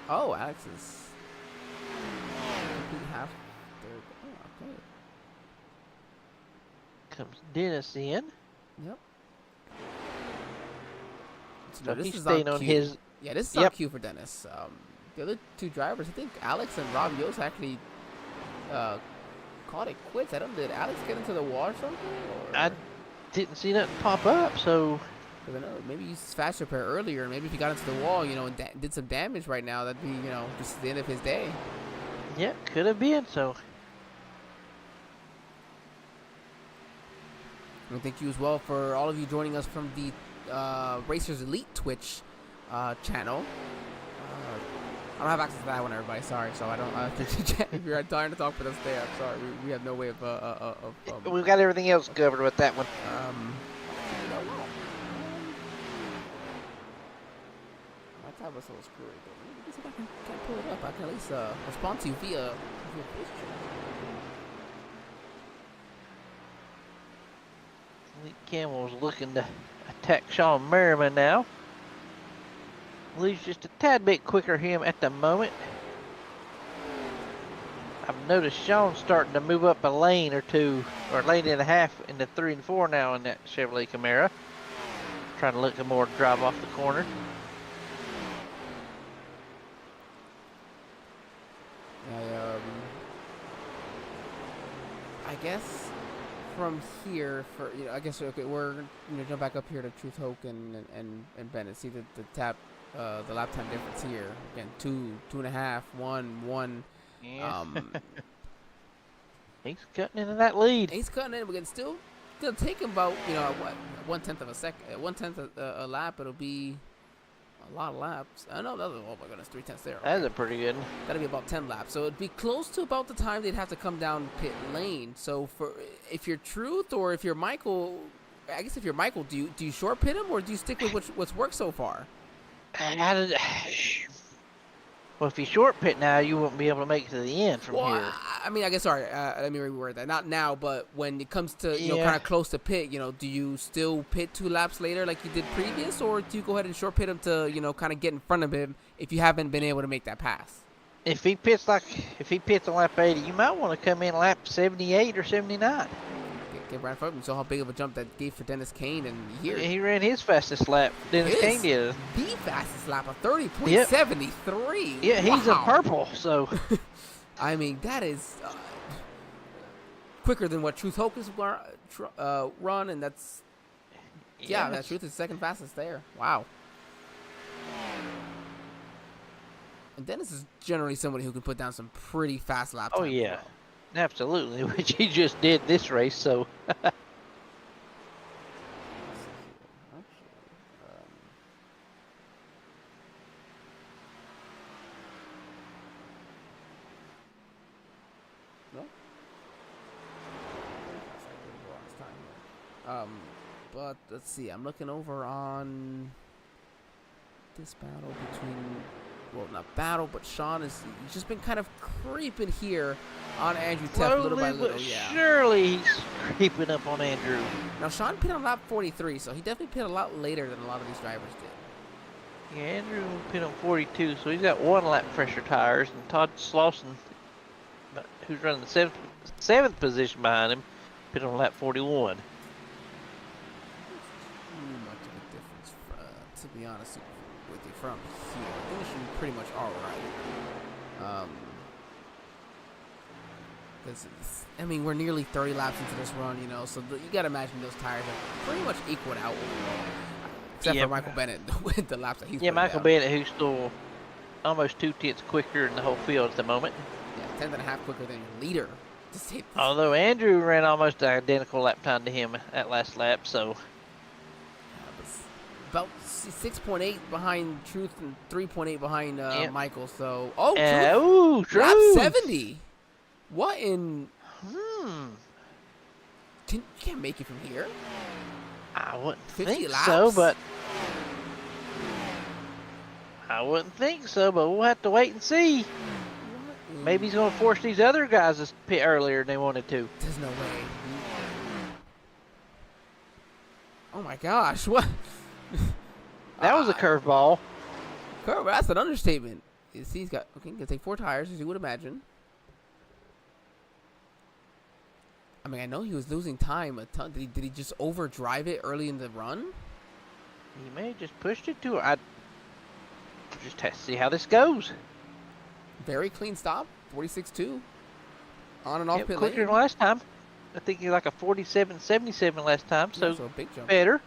Oh, Alex is complete half third. Oh, okay. Comes Dennis in. Yep. So this he's is staying on his. Yeah, this is on cue for Dennis. The other two drivers, I think Alex and Rob Yost actually called it quits. Did Alex get into the wall or something? Or? I didn't see nothing pop up, so. I don't know. Maybe he's fast repair earlier. Maybe if he got into the wall, and did some damage right now, that'd be, just the end of his day. Yeah, could have been, so. And thank you as well for all of you joining us from the Racers Elite Twitch channel. I don't have access to that one, everybody. Sorry, so I don't. If you're trying to talk with us there, I'm sorry. We have no way of. We've got everything else covered with that one. My tab was a little screwy, but if I can pull it up, I can at least respond to you via voice chat. Lee Campbell's looking to attack Sean Merriman now. Lee's just a tad bit quicker him at the moment. I've noticed Sean starting to move up a lane or two, or lane and a half into 3 and 4 now in that Chevrolet Camaro. Trying to look more drive off the corner. I guess from here, I guess we're jump back up here to Truth Hoke and Bennett. See the lap time difference here. Again, 2.5, 1. Yeah. He's cutting into that lead. He's cutting in. We're still gonna take him about 1/10 of a second, 1/10 a lap. It'll be a lot of laps. Oh no, oh my goodness, 3/10 there. Okay. That's a pretty good. That'll be about 10 laps. So it'd be close to about the time they'd have to come down pit lane. So if you're Truth or if you're Michael, I guess if you're Michael, do you short pit him or do you stick with what's worked so far? Well, if you short pit now, you won't be able to make it to the end from here. I mean, I guess, sorry, let me reword that. Not now, but when it comes to, kind of close to pit, do you still pit 2 laps later like you did previous, or do you go ahead and short pit him to, kind of get in front of him if you haven't been able to make that pass? If he pits on lap 80, you might want to come in lap 78 or 79. Get right in front of him. So how big of a jump that gave for Dennis Kane, and here he ran his fastest lap. Dennis Kane did. The fastest lap of 30.73. Yeah, he's a purple. So, I mean, that is quicker than what Truth Hoke has run, and that's that Truth is second fastest there. Wow. And Dennis is generally somebody who can put down some pretty fast lap times. Oh yeah. Absolutely, which he just did this race, so. But let's see. I'm looking over on this battle between, well, not battle, but Sean he's just been kind of creeping here on Andrew Teff little by little. But Yeah. surely he's creeping up on Andrew. Now Sean pit on lap 43, so he definitely pit a lot later than a lot of these drivers did. Yeah, Andrew pit on 42, so he's got 1 lap fresher tires, and Todd Slauson, who's running the seventh position behind him, pit on lap 41. Too much of a difference, to be honest with you, from here. I think it should be pretty much all right. I mean, we're nearly 30 laps into this run, you know, so you got to imagine those tires are pretty much equaled out overall. Except for Michael Bennett with the laps that he's Michael Bennett, who's still almost 2 tenths quicker than the whole field at the moment. Yeah, 10.5 quicker than your leader. Although Andrew ran almost an identical lap time to him at last lap, so. About 6.8 behind Truth and 3.8 behind Michael, so. Truth. Lap 70. What in? You can't make it from here. I wouldn't think so, but we'll have to wait and see. Maybe he's going to force these other guys to pit earlier than they wanted to. There's no way. Oh my gosh, what? That was a curveball. That's an understatement. See, he's got, okay, he's going to take 4 tires, as you would imagine. I mean, I know he was losing time a ton. Did he just overdrive it early in the run? He may have just pushed it to her. I just have to see how this goes. Very clean stop, 46.2. On and off pit lane. Quicker than last time. I think he's like a 47.77 last time, so a big jump. Better.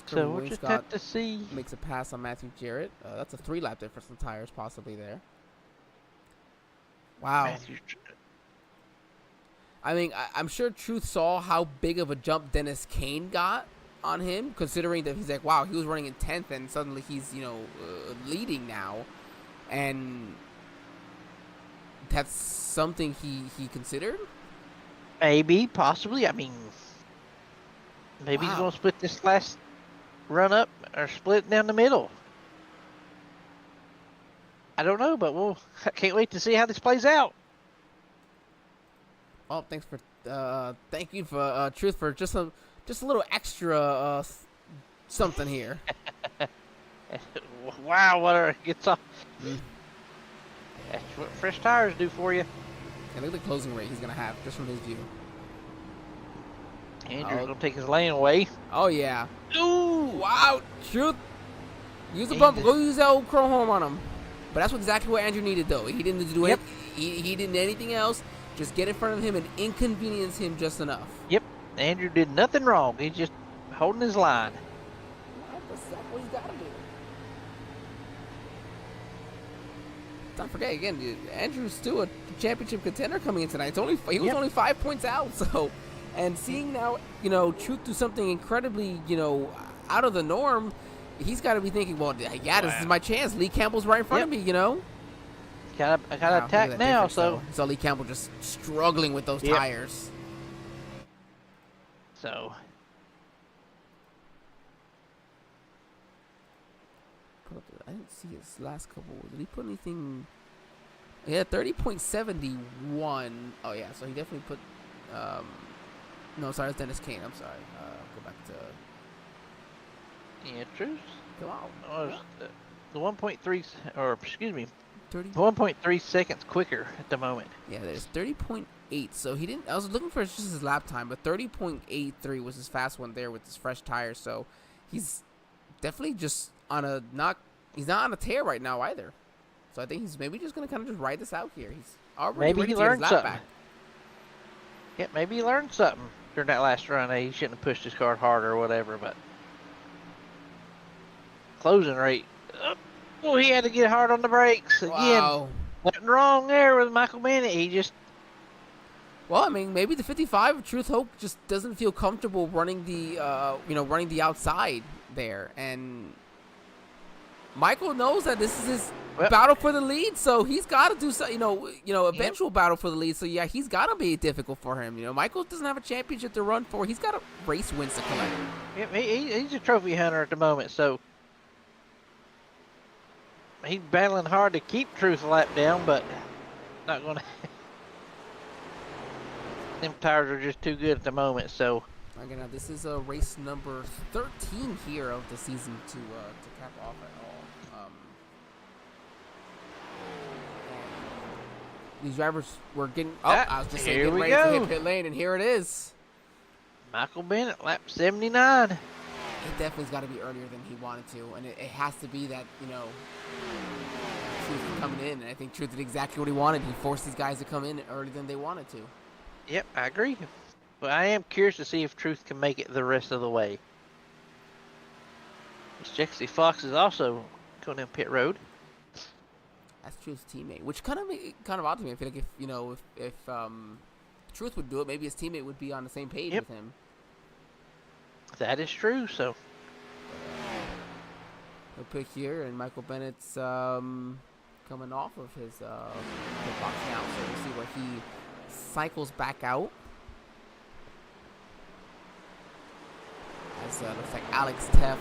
So we'll just have to see. Makes a pass on Matthew Jarrett. That's a 3-lap difference in tires possibly there. Wow. I mean, I'm sure Truth saw how big of a jump Dennis Kane got on him, considering that he's like, wow, he was running in 10th and suddenly he's, leading now. And that's something he considered? Maybe, possibly. I mean, maybe he's going to split this last run up or split down the middle. I don't know, but I can't wait to see how this plays out. Well, thank you for Truth for just a little extra something here. Wow, what gets off. That's what fresh tires do for you. And look at the closing rate he's gonna have just from his view. Andrew's gonna take his lane away. Oh yeah. Ooh, wow, Truth. Use the bump. Go use that old chrome home on him. But that's exactly what Andrew needed, though. He didn't do anything. He didn't anything else. Just get in front of him and inconvenience him just enough. Yep. Andrew did nothing wrong. He's just holding his line. That's exactly what he's got to do. Don't forget, again, dude, Andrew's still a championship contender coming in tonight. He was only 5 points out. So, and seeing now, Truth do something incredibly, out of the norm, he's got to be thinking, well, yeah, this is my chance. Lee Campbell's right in front of me, I gotta attack now, so Lee Campbell just struggling with those tires. So I didn't see his last couple. Did he put anything? Yeah, 30.71. Oh yeah, so he definitely put. No, sorry, it's Dennis Kane. I'm sorry. Go back to. Yeah, Truth. Come on. Oh, the 1.3, or excuse me. 1.3 seconds quicker at the moment. Yeah, there's 30.8. So he didn't. I was looking for just his lap time, but 30.83 was his fast one there with his fresh tires. So he's definitely just on a He's not on a tear right now either. So I think he's maybe just gonna kind of just ride this out here. He's already maybe he learned something. Yeah, maybe he learned something during that last run. He shouldn't have pushed his car harder or whatever. But closing rate. Well, he had to get hard on the brakes again. Wow. Nothing wrong there with Michael Bennett. He just. Well, I mean, maybe the 55 of Truth Hope just doesn't feel comfortable running the, running the outside there, and Michael knows that this is his Well, battle for the lead, so he's got to do something. Yep. Eventual battle for the lead. So yeah, he's got to be difficult for him. Michael doesn't have a championship to run for. He's got a race wins to collect. Yep, he's a trophy hunter at the moment, so he's battling hard to keep Truth a lap down, but not gonna. Them tires are just too good at the moment, so. Again, now this is race number 13 here of the season to cap off at all. These drivers were getting. Oh, I was just saying, getting ready to hit pit lane, and here it is. Michael Bennett, lap 79. It definitely's got to be earlier than he wanted to, and it has to be that Truth coming in, and I think Truth did exactly what he wanted. He forced these guys to come in earlier than they wanted to. Yep, I agree. But I am curious to see if Truth can make it the rest of the way. Jesse Fox is also going down pit road. That's Truth's teammate, which kind of odd to me. I feel like if Truth would do it, maybe his teammate would be on the same page with him. That is true. So he'll pick here, and Michael Bennett's coming off of his pit box now, so we'll see where he cycles back out. As looks like Alex Teft,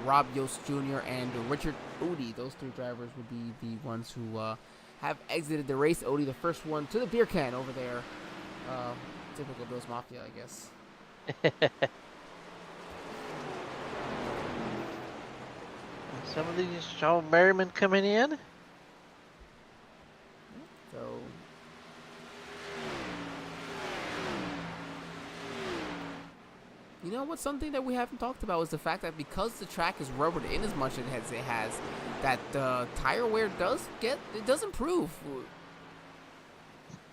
Rob Yost Jr., and Richard Odie. Those three drivers would be the ones who have exited the race. Odie, the first one to the beer can over there. Typical Bills Mafia, I guess. Some of these Sean Merriman coming in. So what's something that we haven't talked about is the fact that because the track is rubbered in as much as it has, that tire wear does improve.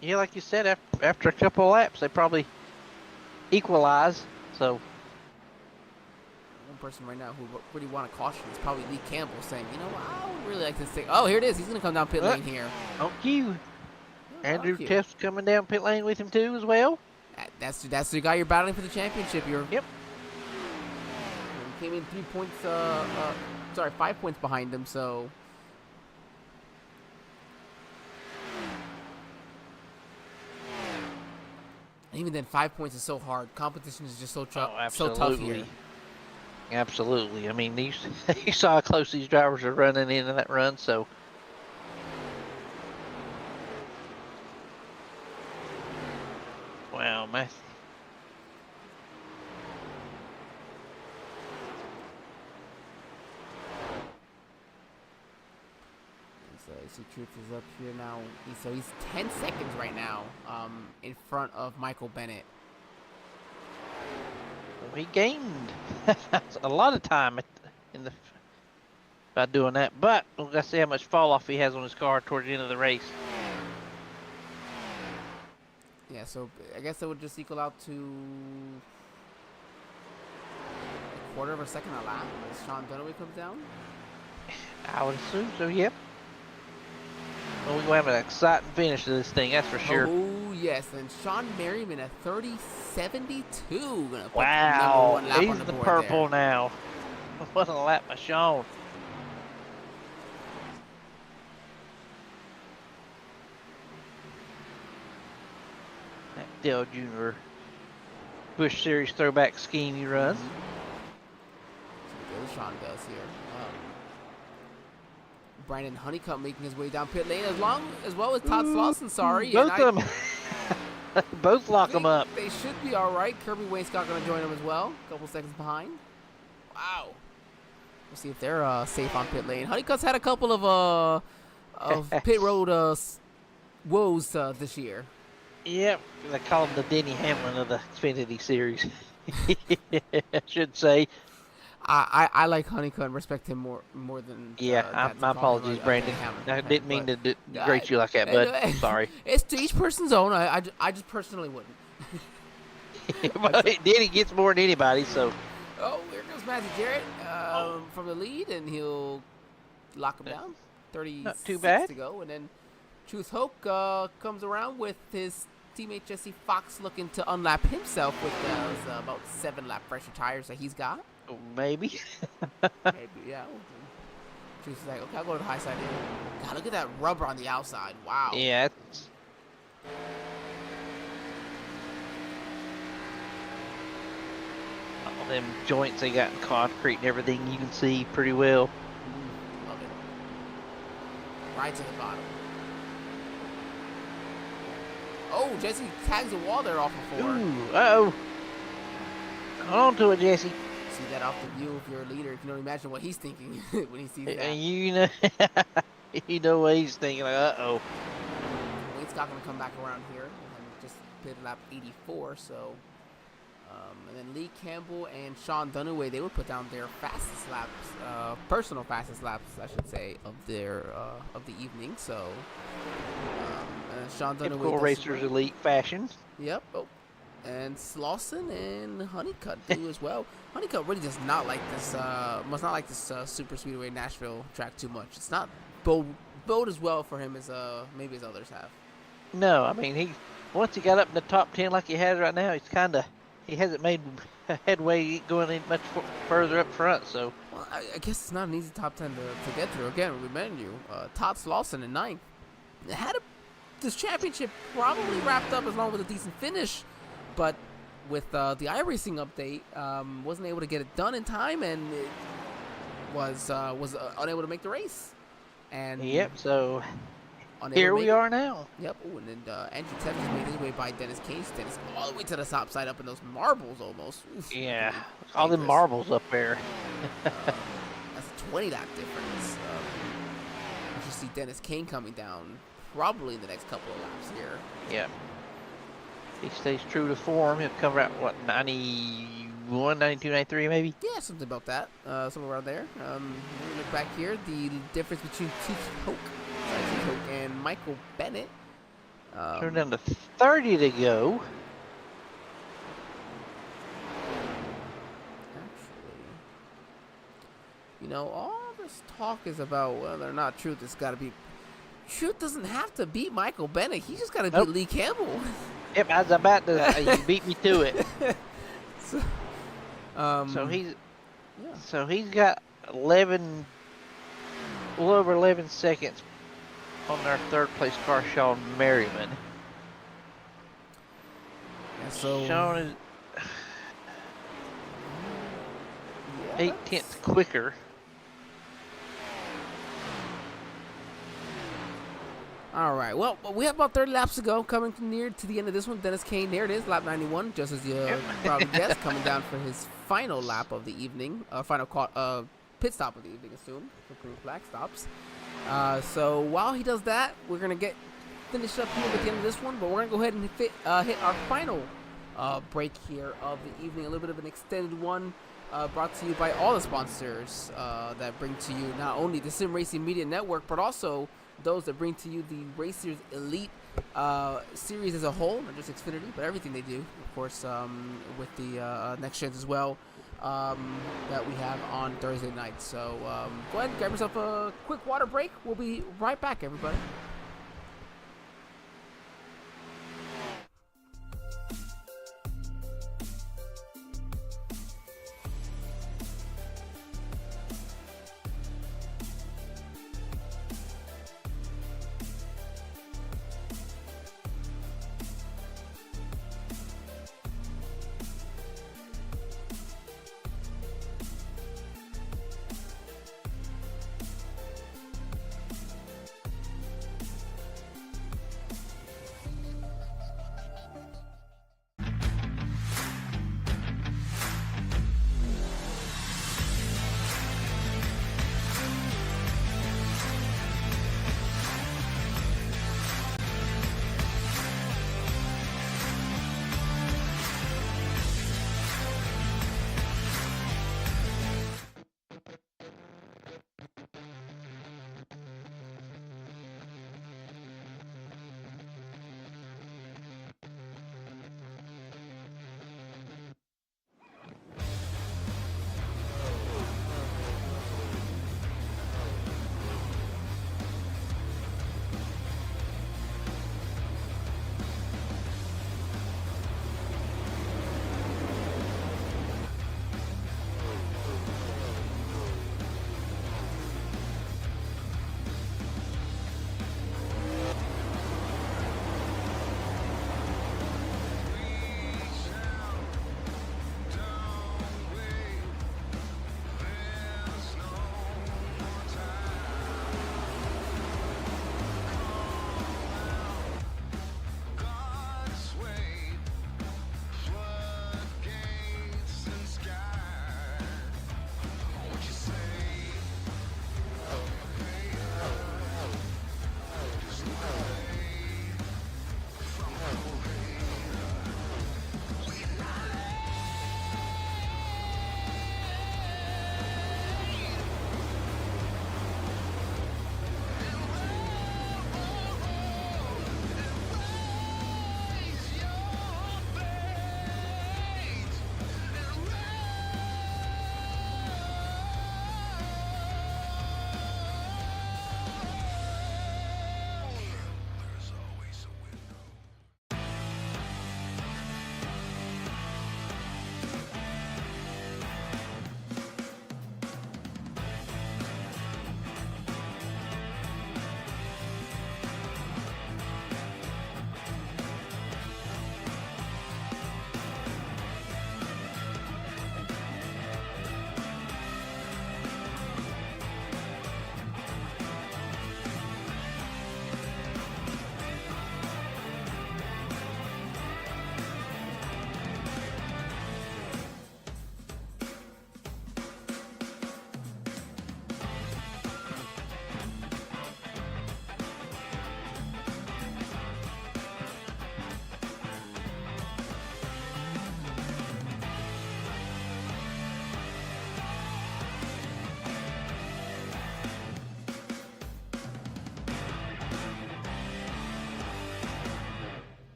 Yeah, like you said, after a couple of laps, they probably equalize. So one person right now who really want to caution is probably Lee Campbell, saying, I would really like this thing. Oh, here it is. He's going to come down pit lane here. Thank you. Andrew Teft's coming down pit lane with him too as well. That's the guy you're battling for the championship. Yep. You came in 5 points behind him. So and even then, 5 points is so hard. Competition is just so tough here. Absolutely. I mean, you saw how close these drivers are running into that run. So. Wow, man. So Truth is up here now. So he's 10 seconds right now in front of Michael Bennett. Well, he gained a lot of time by doing that. But we're going to see how much fall off he has on his car towards the end of the race. Yeah, so I guess it would just equal out to a quarter of a second a lap as Sean Dunaway comes down. I would assume so, yep. Well, we're going to have an exciting finish to this thing, that's for sure. Oh, yes, and Sean Merriman at 30.72. Wow, number 1 lap he's on the the board purple there. now. What a lap by Sean. Dale Jr. Busch Series throwback scheme he runs. What Sean does here. Brandon Honeycutt making his way down pit lane as well as Todd Slauson. Sorry, both of them. Both lock them up. They should be all right. Kirby Wainscott going to join them as well. A couple seconds behind. Wow. We'll see if they're safe on pit lane. Honeycutt's had a couple of pit road woes this year. Yep, they call him the Denny Hamlin of the Xfinity series. I should say. I like Honeycutt and respect him more than. Yeah, my apologies, Brandon. I didn't mean to degrade you like that, bud. Sorry. It's to each person's own. I just personally wouldn't. Well, Denny gets more than anybody, so. Oh, here goes Matthew Jarrett from the lead, and he'll lock him down. 36 Not too bad to go, and then Truth Hoke comes around with his teammate Jesse Fox looking to unlap himself with those about 7 lap pressure tires that he's got. Maybe. Maybe, yeah. Jason's like, okay, I'll go to the high side here. God, look at that rubber on the outside. Wow. Yeah. All them joints they got in concrete and everything, you can see pretty well. Love it. Right to the bottom. Oh, Jesse tags the wall there off of 4. Ooh, uh-oh. Hold on to it, Jesse. See that off the view of your leader. You can only imagine what he's thinking when he sees that. You know, you know what he's thinking. Like, uh-oh. Wade's not going to come back around here. And just did lap 84, so... and then Lee Campbell and Sean Dunaway, they would put down their fastest laps, personal fastest laps, I should say, of the evening. So, Sean Dunaway, Typical racers elite fashion. Yep. Oh, and Slauson and Honeycutt do as well. Honeycutt really does not like this. Must not like this Superspeedway Nashville track too much. It's not bode as well for him as maybe as others have. No, I mean once he got up in the top 10 like he has right now, he hasn't made a headway going in much further up front. So, well, I guess it's not an easy top 10 to get through. Again, we mentioned you, Todd Slauson in 9th. Had this championship probably wrapped up as long with a decent finish, but with the iRacing update, wasn't able to get it done in time, and it was unable to make the race. And yep. So here we are now. Yep. Ooh, and then Andrew Tevez made his way by Dennis Cage. Dennis all the way to the top side up in those marbles almost. Oof, yeah, all the marbles up there. That's a 20 lap difference. You see Dennis Kane coming down probably in the next couple of laps here. Yeah. He stays true to form. He'll cover out, what, 91, 92, 93 maybe? Yeah, something about that. Somewhere around there. When we look back here, the difference between T. Hoke and Michael Bennett. Turned down to 30 to go. Actually, you know, all this talk is about whether or not Truth has got to be... Truth doesn't have to beat Michael Bennett. He just got to beat Lee Campbell. Yep, I was about to... you beat me to it. So he's got 11... a little over 11 seconds on our third place car, Sean Merriman. Yeah, so Sean is 8/10 quicker. All right. Well, we have about 30 laps to go. Coming near to the end of this one, Dennis Kane. There it is, lap 91. Just as you probably guessed, coming down for his final lap of the evening, final pit stop of the evening, assume, for green flag stops. So while he does that, we're gonna finish up here at the end of this one. But we're gonna go ahead and hit our final break here of the evening. A little bit of an extended one. Brought to you by all the sponsors that bring to you not only the Sim Racing Media Network, but also those that bring to you the Racers Elite series as a whole, not just Xfinity, but everything they do, of course, with the next gens as well, that we have on Thursday night. So go ahead and grab yourself a quick water break. We'll be right back, everybody.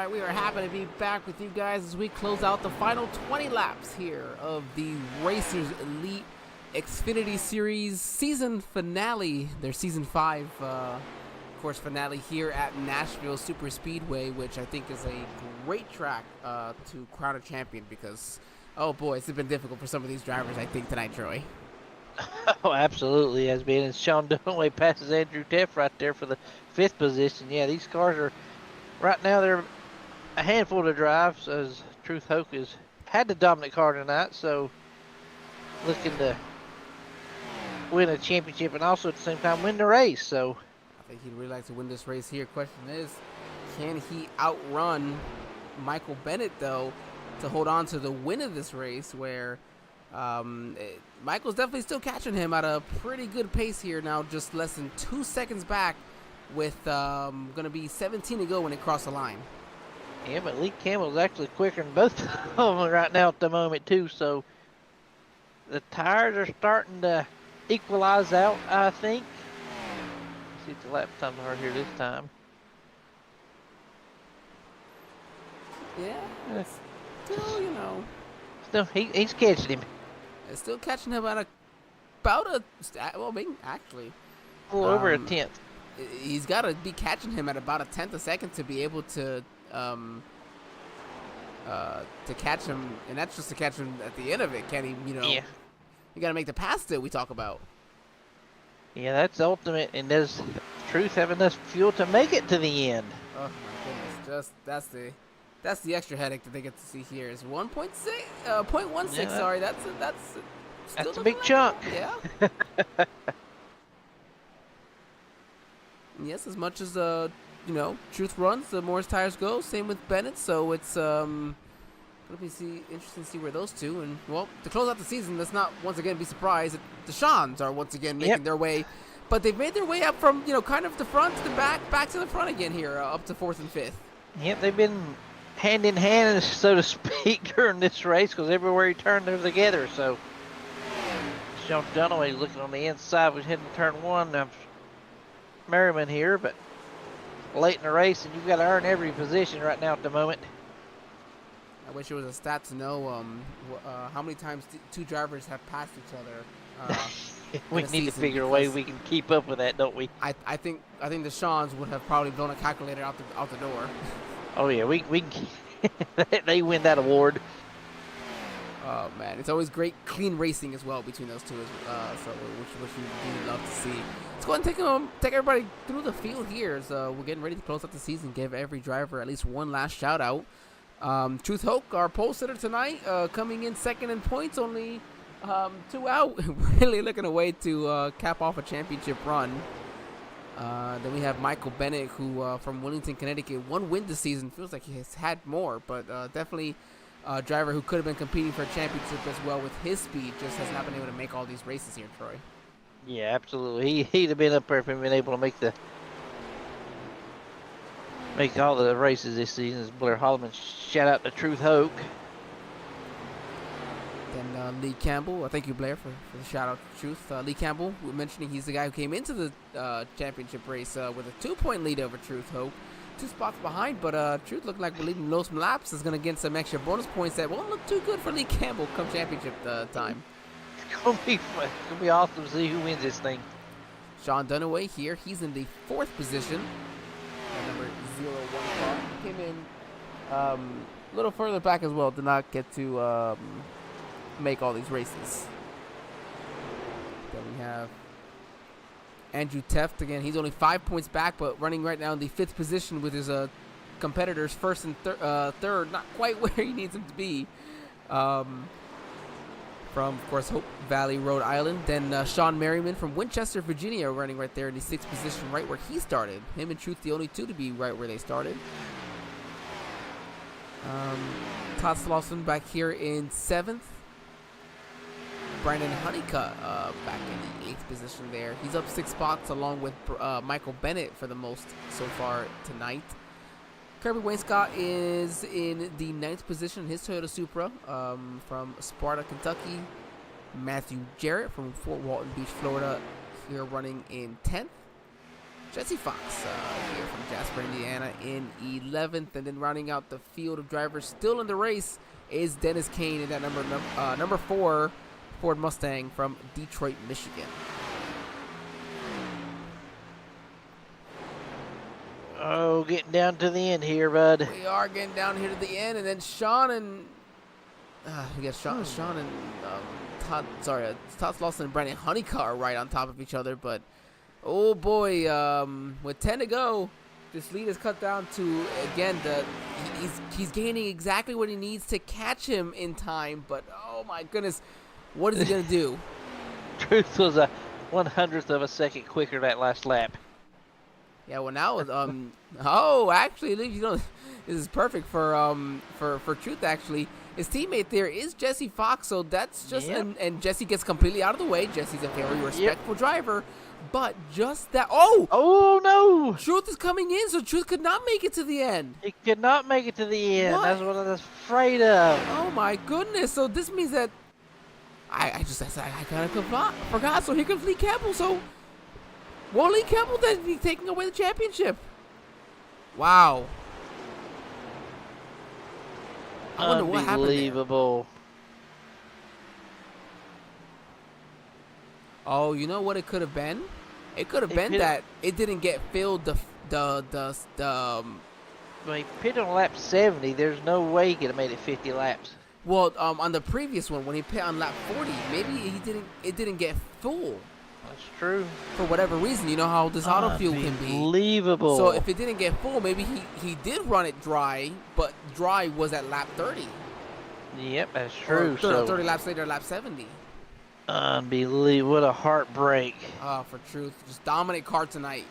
right, we are happy to be back with you guys as we close out the final 20 laps here of the Racers Elite Xfinity Series season finale, their season 5 course finale here at Nashville Superspeedway, which I think is a great track to crown a champion because, oh boy, it's been difficult for some of these drivers, I think, tonight, Troy. Oh, absolutely has been. And Sean Dunaway passes Andrew Teff right there for the 5th position. Yeah, these cars are, right now, they're a handful to drive, so as Truth Hoke has had the dominant car tonight, so looking to win a championship and also at the same time win the race. So I think he'd really like to win this race here. Question is, can he outrun Michael Bennett, though, to hold on to the win of this race, where Michael's definitely still catching him at a pretty good pace here now, just less than 2 seconds back with going to be 17 to go when they cross the line. yeah, but Lee Campbell's actually quicker than both of them right now at the moment too, so the tires are starting to equalize out, I think. Let's see what the lap times are here this time. Yeah, still, you know. Still, he's catching him. It's still catching him at about a, well, maybe actually. A little over a 10th. He's got to be catching him at about a 10th a second to be able to catch him, and that's just to catch him at the end of it. Can he, you know? Yeah. You got to make the pass that we talk about. Yeah, that's ultimate, and does Truth have enough fuel to make it to the end? Oh my goodness, that's the extra headache that they get to see here. Is 1.6, 0.16. Yeah, Sorry, that's a big chunk. Yeah. Yes, as much as you know, Truth runs, the more his tires go. Same with Bennett. So it's interesting to see where those two, and well, to close out the season, let's not once again be surprised that the Shans are once again making their way, but they've made their way up from, you know, kind of the front to the back to the front again here, up to 4th and 5th. Yep, they've been hand in hand, so to speak, during this race, because everywhere you turn, they're together. So Sean Dunaway looking on the inside, was heading to turn 1 of Merriman here, but late in the race, and you've got to earn every position right now at the moment. I wish there was a stat to know how many times two drivers have passed each other. We need to figure a way we can keep up with that, don't we? I think the Shans would have probably blown a calculator out the door. Oh yeah, we can. They win that award. Oh man, it's always great clean racing as well between those two, so which you do love to see. Let's go ahead and take everybody through the field here. So we're getting ready to close out the season. Give every driver at least one last shout out. Truth Hoke, our pole sitter tonight, coming in 2nd in points, only 2 out. Really looking away to cap off a championship run. Then we have Michael Bennett, who from Wilmington, Connecticut, 1 win this season. Feels like he has had more, but definitely a driver who could have been competing for a championship as well with his speed. Just has not been able to make all these races here, Troy. Yeah, absolutely. He'd have been up there if he'd been able to make all the races this season. As Blair Holloman, shout out to Truth Hoke. Then Lee Campbell, thank you, Blair, for the shout out to Truth. Lee Campbell, we're mentioning he's the guy who came into the championship race with a 2-point lead over Truth Hoke. 2 spots behind, but Truth looked like we're leading low some laps. Is going to get some extra bonus points that won't look too good for Lee Campbell come championship time. It's going to be awesome to see who wins this thing. Sean Dunaway here. He's in the 4th position. Number 01 car. Came in a little further back as well. Did not get to make all these races. Then we have Andrew Teft again. He's only 5 points back, but running right now in the 5th position with his competitors 1st and 3rd. Not quite where he needs them to be. From, of course, Hope Valley, Rhode Island. Then Sean Merriman from Winchester, Virginia, running right there in the 6th position, right where he started. Him and Truth, the only 2 to be right where they started. Todd Slauson back here in 7th. Brandon Honeycutt back in the 8th position there. He's up 6 spots along with Michael Bennett for the most so far tonight. Kirby Wainscott is in the 9th position in his Toyota Supra from Sparta, Kentucky. Matthew Jarrett from Fort Walton Beach, Florida, here running in 10th. Jesse Fox here from Jasper, Indiana in 11th. And then rounding out the field of drivers still in the race is Dennis Kane in that number 4 Ford Mustang from Detroit, Michigan. Oh, getting down to the end here, bud. We are getting down here to the end, and then Sean and Sean and Todd Lawson and Brandon Honeycutt are right on top of each other. But oh boy, with 10 to go, this lead is cut down to again he's gaining exactly what he needs to catch him in time. But oh my goodness, what is he gonna do? Truth was a 1/100th of a second quicker that last lap. Yeah, well now oh actually this is perfect for Truth actually. His teammate there is Jesse Fox, so that's just and Jesse gets completely out of the way. Jesse's a very respectful driver, but just that oh no! Truth is coming in, so Truth could not make it to the end. He could not make it to the end. What? That's what I was afraid of. Oh my goodness! So this means that I kind of forgot. So here comes Lee Campbell. So will Lee Campbell then be taking away the championship? Wow. I wonder what happened there. Unbelievable. Oh, you know what it could have been? It could have been that it didn't get filled Well, he pitted on lap 70. There's no way he could have made it 50 laps. Well, on the previous one when he pit on lap 40, maybe it didn't get full. That's true. For whatever reason, you know how this auto fuel can be. Unbelievable. So if it didn't get full, maybe he did run it dry, but dry was at lap 30. Yep, that's true. Or 30 laps later, lap 70. Unbelievable. What a heartbreak. For Truth. Just dominant car tonight.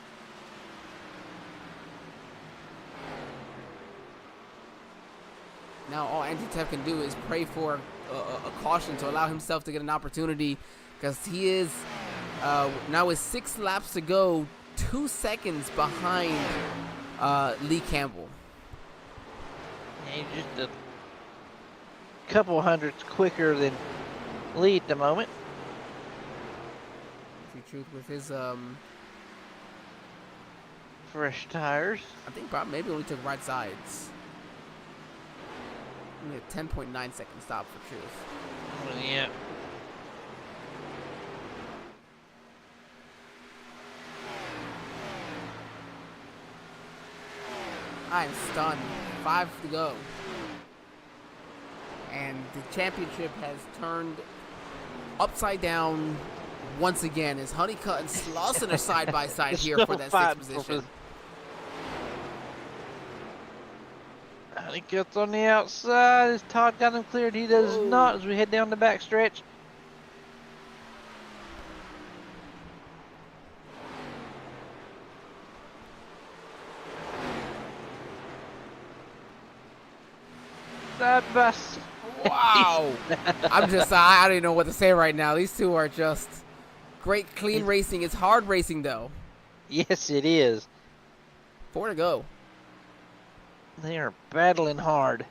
Now all Andrew Teff can do is pray for a caution to allow himself to get an opportunity, because he is now with 6 laps to go, 2 seconds behind Lee Campbell. He's just a couple hundredths quicker than Lee at the moment. Truth with his fresh tires. I think probably maybe only took right sides. Only a 10.9 second stop for Truth. Yeah. I'm stunned. 5 to go. And the championship has turned upside down once again as Honeycutt and Slauson are side by side here for that 6th position. Honeycutt's on the outside. As Todd got him cleared, he does not as we head down the back stretch. Side bus. Wow. I don't even know what to say right now. These two are just great, clean racing. It's hard racing, though. Yes, it is. 4 to go. They are battling hard.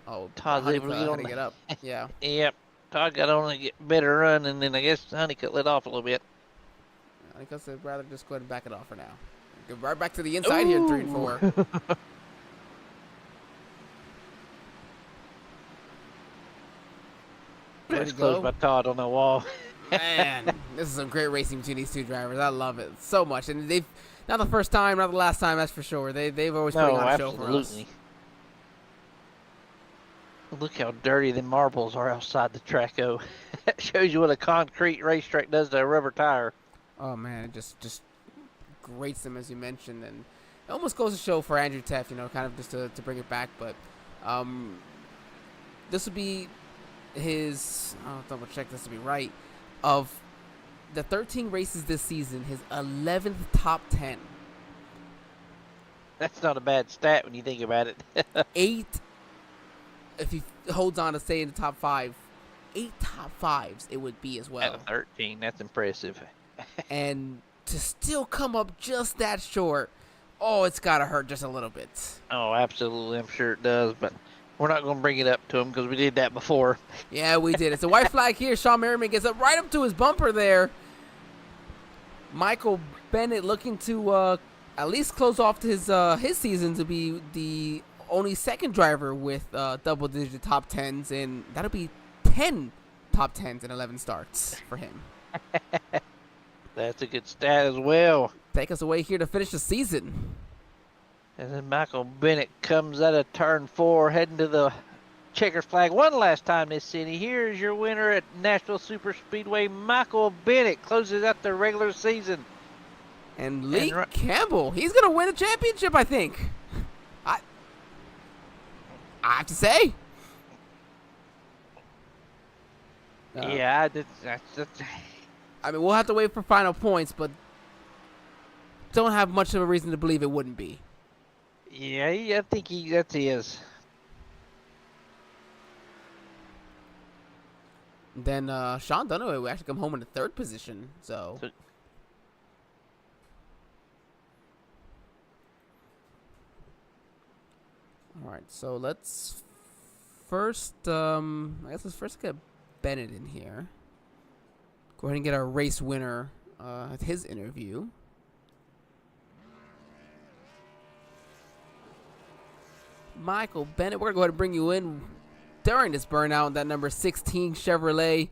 Oh, Todd's able to get up. Yeah. Yep. Todd got on and get better run, and then I guess Honeycutt let off a little bit. Honeycutt said rather just go ahead and back it off for now. Go right back to the inside here in 3 and 4. That's close by Todd on the wall. Man, this is some great racing between these two drivers. I love it so much. And they've not the first time, not the last time, that's for sure. They've always put on a show for us. Look how dirty the marbles are outside the track-o. That shows you what a concrete racetrack does to a rubber tire. Oh man, it just grates them, as you mentioned, and it almost goes to show for Andrew Teff, you know, kind of just to bring it back. But this would be his, I'll double check this to be right, of the 13 races this season, his 11th top 10. That's not a bad stat when you think about it. 8, if he holds on to stay in the top 5, 8 top 5s it would be as well. Out of 13, that's impressive. And to still come up just that short, oh, it's got to hurt just a little bit. Oh, absolutely, I'm sure it does, but we're not going to bring it up to him because we did that before. Yeah, we did. It's a white flag here. Sean Merriman gets up right up to his bumper there. Michael Bennett looking to at least close off his season to be the only second driver with double-digit top tens, and that'll be 10 top tens and 11 starts for him. That's a good stat as well. Take us away here to finish the season. And then Michael Bennett comes out of turn 4, heading to the checkered flag one last time this city. Here's your winner at Nashville Superspeedway. Michael Bennett closes out the regular season. And Lee Campbell, he's going to win the championship, I think. I have to say. Yeah, that's I mean, we'll have to wait for final points, but don't have much of a reason to believe it wouldn't be. Yeah, I think that's his. Then Sean Dunaway will actually come home in the third position. So all right, so let's first, I guess let's first get Bennett in here. Go ahead and get our race winner at his interview. Michael Bennett, we're going to go ahead and bring you in during this burnout, that number 16 Chevrolet.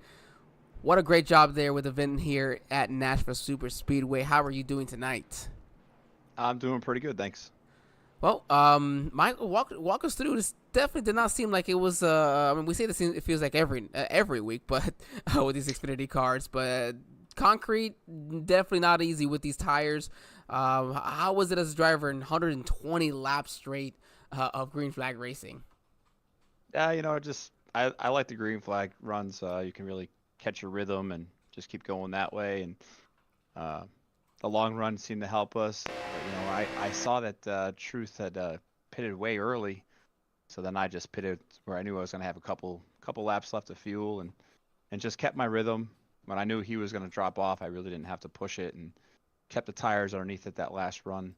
What a great job there with the event here at Nashville Superspeedway. How are you doing tonight? I'm doing pretty good, thanks. Well, Michael, walk us through. This definitely did not seem like it was. I mean, we say this, it feels like every week, but with these Xfinity cars, but concrete definitely not easy with these tires. How was it as a driver in 120 laps straight of green flag racing? You know, I like the green flag runs. You can really catch your rhythm and just keep going that way. And the long run seemed to help us. But, you know, I saw that Truth had pitted way early, so then I just pitted where I knew I was going to have a couple laps left of fuel, and just kept my rhythm. When I knew he was going to drop off, I really didn't have to push it, and kept the tires underneath it that last run.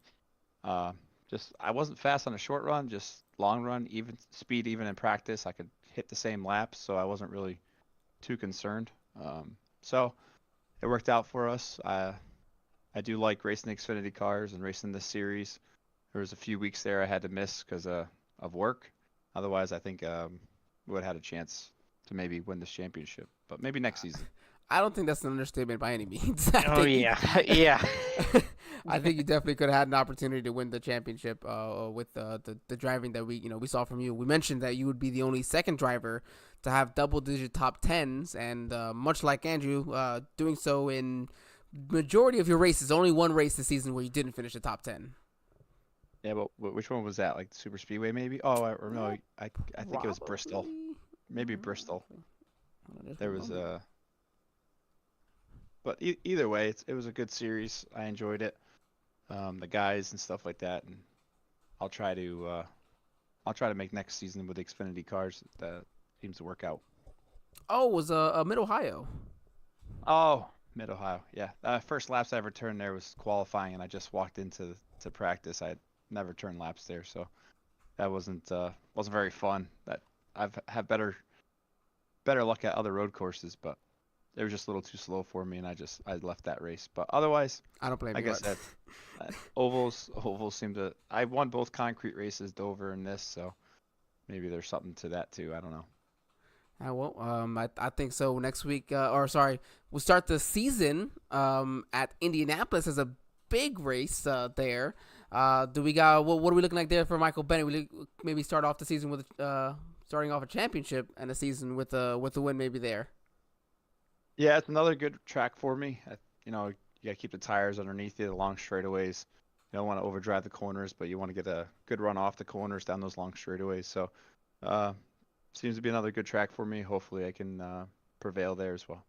I wasn't fast on a short run, just long run, even speed, even in practice, I could hit the same laps, so I wasn't really too concerned. So it worked out for us. I do like racing Xfinity cars and racing this series. There was a few weeks there I had to miss because of work. Otherwise, I think we would have had a chance to maybe win this championship, but maybe next season. I don't think that's an understatement by any means. Yeah. I think you definitely could have had an opportunity to win the championship with the driving that we saw from you. We mentioned that you would be the only second driver to have double-digit top tens, and much like Andrew, doing so in majority of your races. Only one race this season where you didn't finish the top 10. Yeah, but which one was that? Like the Superspeedway, maybe? Oh, I think it was Bristol. Maybe Bristol. There was But either way, it was a good series. I enjoyed it. The guys and stuff like that, and I'll try to make next season with the Xfinity cars. That seems to work out. Oh, it was Mid Ohio. Oh, Mid Ohio, yeah. First laps I ever turned there was qualifying, and I just walked into practice. I had never turned laps there, so that wasn't very fun. That I've had better luck at other road courses, but they were just a little too slow for me, and I left that race. But otherwise, I don't blame like you. I said, ovals seem to. I won both concrete races, Dover and this, so maybe there's something to that too. I don't know. I think so. Next week, we'll start the season at Indianapolis as a big race there. Do we got what are we looking like there for Michael Bennett? We maybe start off the season with starting off a championship and a season with a win maybe there. Yeah, it's another good track for me. You gotta keep the tires underneath you, the long straightaways. You don't want to overdrive the corners, but you want to get a good run off the corners down those long straightaways. So, seems to be another good track for me. Hopefully, I can prevail there as well.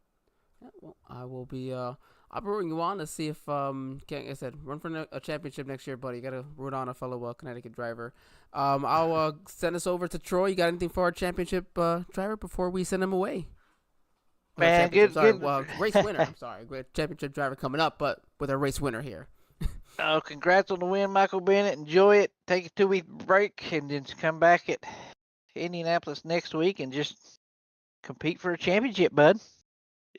Yeah, well, I will be. I'll be rooting you on to see if like I said, run for a championship next year, buddy. You gotta root on a fellow Connecticut driver. I'll send us over to Troy. You got anything for our championship driver before we send him away? Man, good. Well, race winner. I'm sorry, great championship driver coming up, but with a race winner here. Oh, congrats on the win, Michael Bennett. Enjoy it. Take a 2-week break, and then come back at Indianapolis next week and just compete for a championship, bud.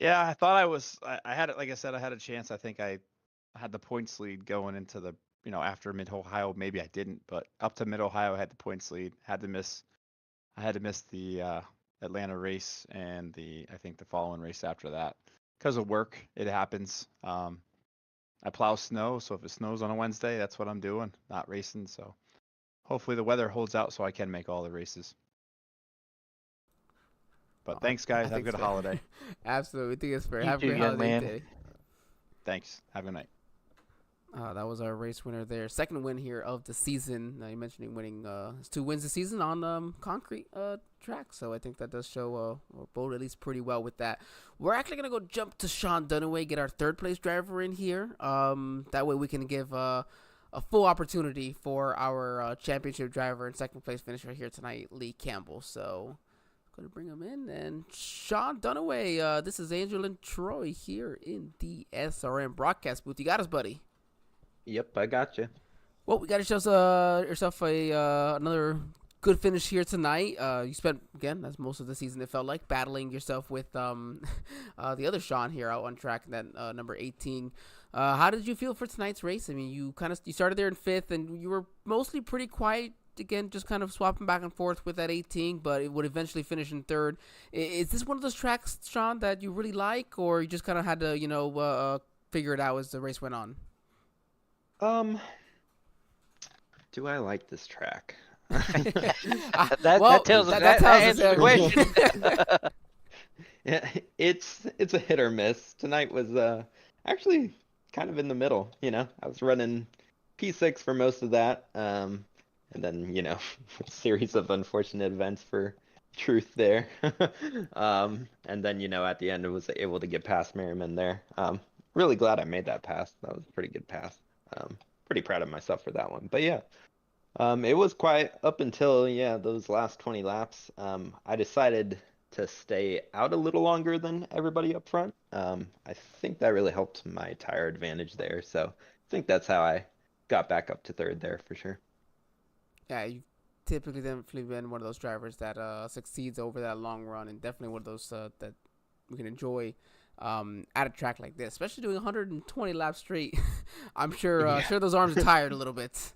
Yeah, I thought I had it. Like I said, I had a chance. I think I had the points lead going into the, after Mid Ohio. Maybe I didn't, but up to Mid Ohio, I had the points lead. I had to miss the Atlanta race and I think the following race after that because of work. It happens. I plow snow, so if it snows on a Wednesday, that's what I'm doing, not racing. So hopefully the weather holds out so I can make all the races. But thanks, guys. Have a good holiday. Absolutely, I think it's fair. You Have a too, great young holiday man. day. Thanks. Have a good night. That was our race winner there. Second win here of the season. You mentioned him winning his 2 wins this season on concrete track. So I think that does show both at least pretty well with that. We're actually going to go jump to Sean Dunaway, get our third place driver in here. That way we can give a full opportunity for our championship driver and second place finisher here tonight, Lee Campbell. So going to bring him in. And Sean Dunaway, this is Angel and Troy here in the SRM broadcast booth. You got us, buddy. Yep, I got you. Well, we got yourself another good finish here tonight. You spent, again, as most of the season it felt like, battling yourself with the other Sean here out on track, that number 18. How did you feel for tonight's race? I mean, you started there in 5th, and you were mostly pretty quiet. Again, just kind of swapping back and forth with that 18, but it would eventually finish in 3rd. Is this one of those tracks, Sean, that you really like, or you just kind of had to, figure it out as the race went on? Do I like this track? That tells us that answers the question. Yeah, it's a hit or miss. Tonight was actually kind of in the middle. I was running P6 for most of that, and then a series of unfortunate events for truth there. And then at the end I was able to get past Merriman there. Really glad I made that pass. That was a pretty good pass. Pretty proud of myself for that one. But yeah, it was quiet up until those last 20 laps. I decided to stay out a little longer than everybody up front. I think that really helped my tire advantage there. So I think that's how I got back up to 3rd there for sure. Yeah, you typically definitely been one of those drivers that succeeds over that long run, and definitely one of those that we can enjoy at a track like this, especially doing 120 laps straight. I'm sure sure those arms are tired a little bit.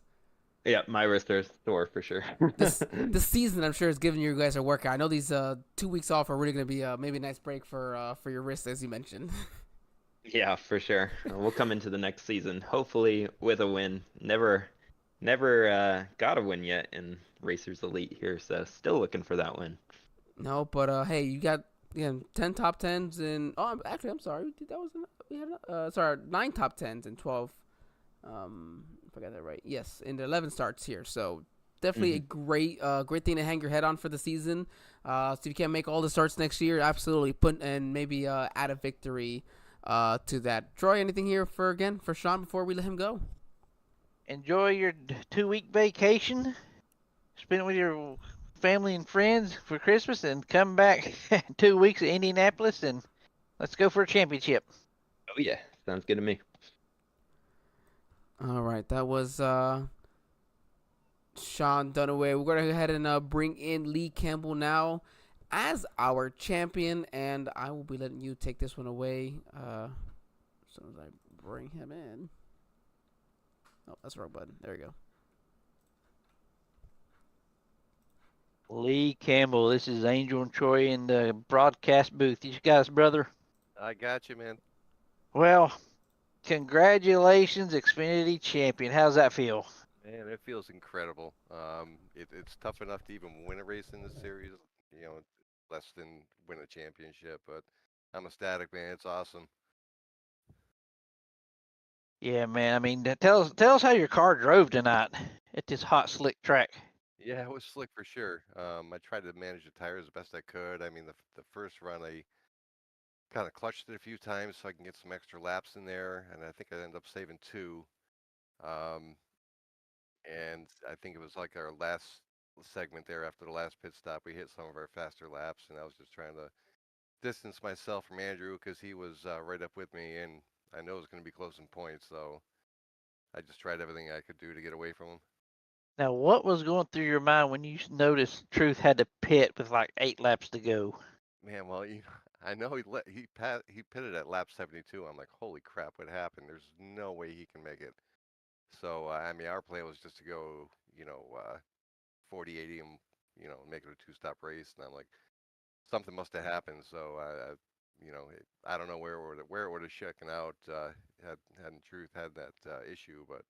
Yeah, my wrists are sore for sure. This season, I'm sure, is giving you guys a workout. I know these 2 weeks off are really going to be maybe a nice break for your wrists, as you mentioned. Yeah, for sure. We'll come into the next season hopefully with a win. Never got a win yet in Racers Elite here, so still looking for that win. No, but hey, you got 10 top 10s and actually I'm sorry, that was we had 9 top 10s and 12 if I got that right. Yes, and 11 starts here. So definitely a great thing to hang your head on for the season. So if you can't make all the starts next year, absolutely put and maybe add a victory to that. Troy, anything here for Sean before we let him go? Enjoy your 2-week vacation. Spend it with your family and friends for Christmas, and come back 2 weeks at Indianapolis, and let's go for a championship. Oh yeah, sounds good to me. All right, that was Sean Dunaway. We're going to go ahead and bring in Lee Campbell now as our champion, and I will be letting you take this one away as soon as I bring him in. Oh, that's the wrong button. There we go. Lee Campbell, this is Angel and Troy in the broadcast booth. You guys, brother? I got you, man. Well, congratulations, Xfinity champion. How's that feel? Man, it feels incredible. It's tough enough to even win a race in this series, less than win a championship, but I'm ecstatic, man. It's awesome. Yeah, man. I mean, tell us how your car drove tonight at this hot, slick track. Yeah, it was slick for sure. I tried to manage the tires the best I could. I mean, the first run, I kind of clutched it a few times so I can get some extra laps in there, and I think I ended up saving 2. And I think it was like our last segment there after the last pit stop, we hit some of our faster laps, and I was just trying to distance myself from Andrew because he was right up with me, and I know it was going to be close in points, so I just tried everything I could do to get away from him. Now, what was going through your mind when you noticed Truth had to pit with like 8 laps to go? Man, well, I know he pitted at lap 72. I'm like, holy crap, what happened? There's no way he can make it. So I mean, our plan was just to go, 40, 80, and make it a two-stop race. And I'm like, something must have happened. So I don't know where it would have shaken out had in truth had that issue. But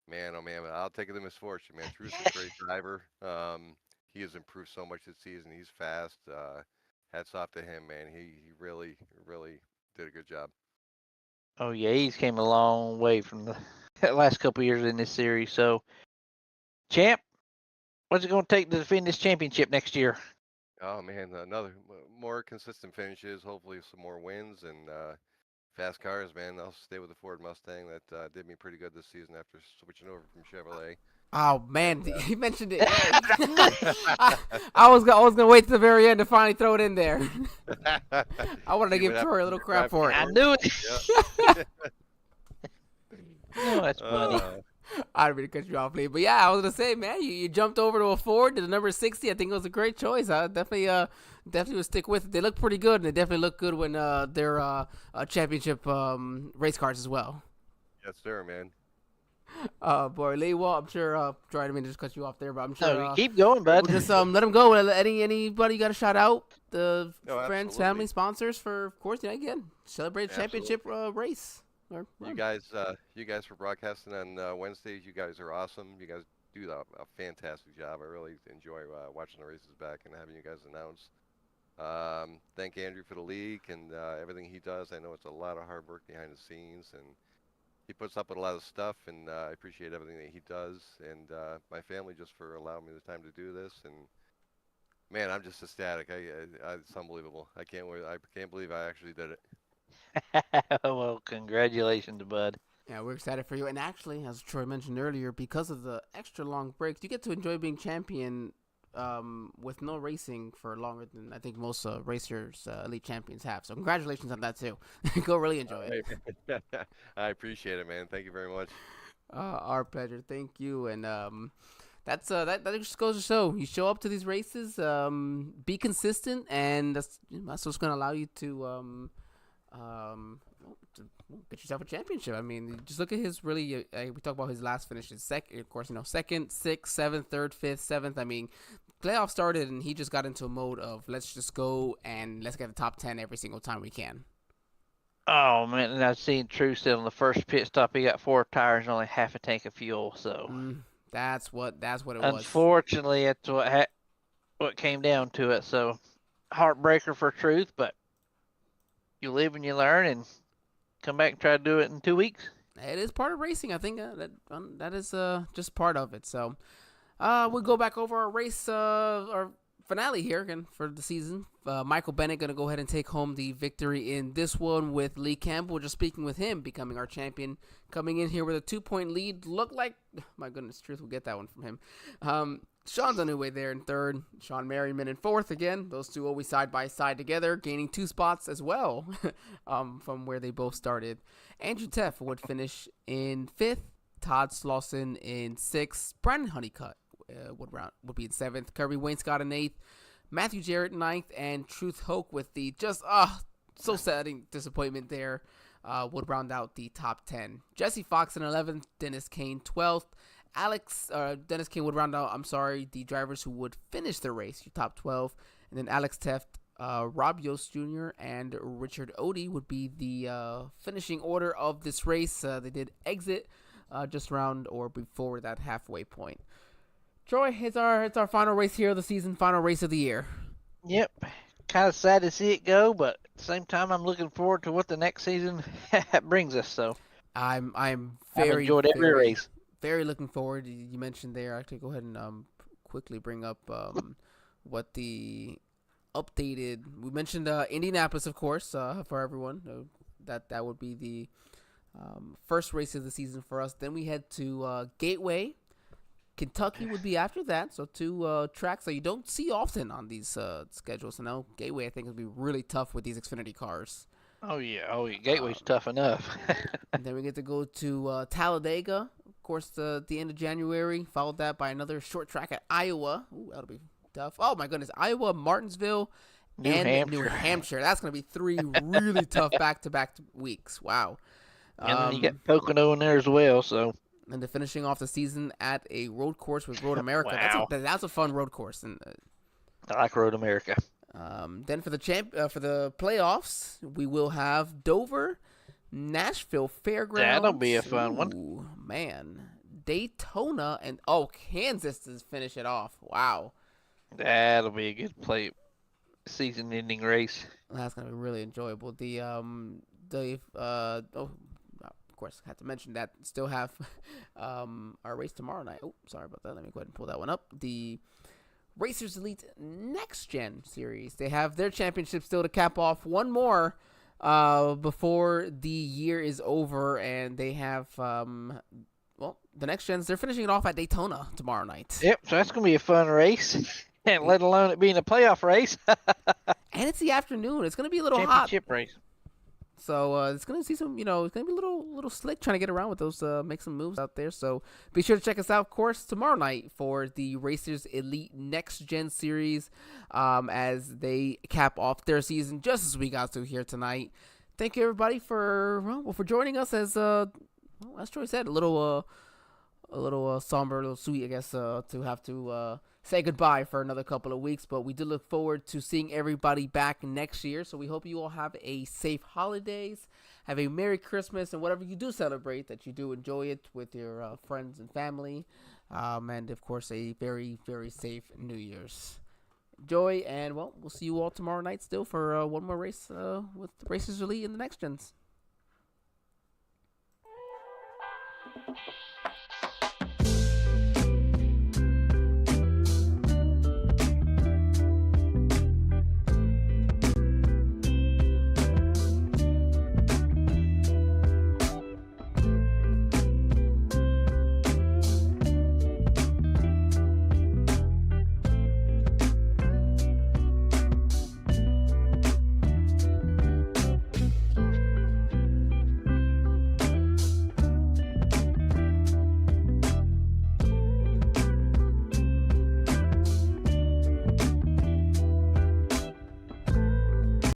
man, oh man, I'll take it as misfortune, man. Truth's a great driver. He has improved so much this season. He's fast. Hats off to him, man. He really, really did a good job. Oh yeah, he's came a long way from the last couple years in this series. So, champ, what's it going to take to defend this championship next year? Oh man, more consistent finishes. Hopefully, some more wins and fast cars, man. I'll stay with the Ford Mustang. That did me pretty good this season after switching over from Chevrolet. Oh man, he mentioned it. I was gonna wait to the very end to finally throw it in there. I wanted to give Troy a little crap for it. I knew it. Yeah. No, that's funny. I didn't mean to cut you off, Lee. But yeah, I was gonna say, man, you jumped over to a Ford to the number 60. I think it was a great choice. I definitely would stick with it. They look pretty good, and they definitely look good when they're championship race cars as well. Yes, sir, man. Boy, Lee. Well, I'm sure. Trying to just cut you off there, but I'm sure. No, keep going, bud. We'll just let them go. Anybody got a shout out? The No, friends, absolutely. family, sponsors for, of course, again, celebrate the championship race. Or You run. guys for broadcasting on Wednesdays. You guys are awesome. You guys do a fantastic job. I really enjoy watching the races back and having you guys announce. Thank Andrew for the league and everything he does. I know it's a lot of hard work behind the scenes, and he puts up with a lot of stuff, and I appreciate everything that he does, and my family just for allowing me the time to do this. And man, I'm just ecstatic. It's unbelievable. I can't believe I actually did it. Well, congratulations, bud. Yeah, we're excited for you. And actually, as Troy mentioned earlier, because of the extra long breaks, you get to enjoy being champion with no racing for longer than I think most racers, elite champions have. So congratulations on that too. Go really enjoy it. I appreciate it, man. Thank you very much. Our pleasure. Thank you. And that just goes to show you show up to these races, be consistent, and that's what's going to allow you to get yourself a championship. I mean, just look at his really. We talk about his last finishes. Second, of course, second, sixth, seventh, third, fifth, seventh. I mean, playoff started and he just got into a mode of let's just go and let's get the top 10 every single time we can. Oh man, and I've seen True said on the first pit stop he got 4 tires and only half a tank of fuel. So that's what it was. Unfortunately, that's what came down to it. So heartbreaker for Truth, but you live and you learn, and come back and try to do it in 2 weeks. It is part of racing. I think that is just part of it. So we'll go back over our race, our finale here again for the season. Michael Bennett going to go ahead and take home the victory in this one with Lee Campbell. Just speaking with him, becoming our champion, coming in here with a 2-point lead. Looked like, my goodness, Truth will get that one from him. Sean's on his way there in third. Sean Merriman in fourth again. Those two always side by side together, gaining 2 spots as well from where they both started. Andrew Teff would finish in fifth. Todd Slauson in sixth. Brandon Honeycutt would be in seventh. Kirby Wainscott in eighth. Matthew Jarrett in ninth. And Truth Hoke with the just so saddening disappointment there would round out the top 10. Jesse Fox in 11th. Dennis Kane 12th. Dennis Kane would round out, the drivers who would finish the race, your top 12. And then Alex Teft, Rob Yost Jr., and Richard Odie would be the finishing order of this race. They did exit just around or before that halfway point. Troy, it's our final race here of the season, final race of the year. Yep. Kind of sad to see it go, but at the same time, I'm looking forward to what the next season brings us. So I'm I've enjoyed every race. Very looking forward. You mentioned there. I could go ahead and quickly bring up what the updated. We mentioned Indianapolis, of course, for everyone. That would be the first race of the season for us. Then we head to Gateway. Kentucky would be after that. So 2 tracks that you don't see often on these schedules. So now Gateway, I think, will be really tough with these Xfinity cars. Oh yeah. Gateway's tough enough. And then we get to go to Talladega. Of course, the end of January, followed that by another short track at Iowa. Ooh, that'll be tough. Oh, my goodness. Iowa, Martinsville, New and Hampshire. New Hampshire. That's going to be 3 really tough back-to-back weeks. Wow. And then you got Pocono in there as well, so. And then finishing off the season at a road course with Road America. Wow. That's a fun road course. And I like Road America. then for the playoffs, we will have Dover, Nashville Fairgrounds. That'll be a fun one. Ooh, man. Daytona and Kansas to finish it off. Wow. That'll be a good season-ending race. That's gonna be really enjoyable. Of course, I have to mention that still have our race tomorrow night. Oh, sorry about that. Let me go ahead and pull that one up. The Racers Elite Next Gen Series. They have their championship still to cap off one more before the year is over, and they have the Next Gens. They're finishing it off at Daytona tomorrow night. Yep, so that's going to be a fun race, and let alone it being a playoff race. And it's the afternoon. It's going to be a little hot. Championship race. So it's going to see some, it's going to be a little slick trying to get around with those, make some moves out there. So be sure to check us out, of course, tomorrow night for the Racers Elite Next Gen Series as they cap off their season just as we got to here tonight. Thank you, everybody, for joining us as Troy said, a little somber, a little sweet, I guess, to have to say goodbye for another couple of weeks, but we do look forward to seeing everybody back next year. So we hope you all have a safe holidays, have a Merry Christmas, and whatever you do celebrate, that you do enjoy it with your friends and family, and of course a very, very safe New Year's. Enjoy, and we'll see you all tomorrow night still for one more race with the Racers Elite in the Next Gens.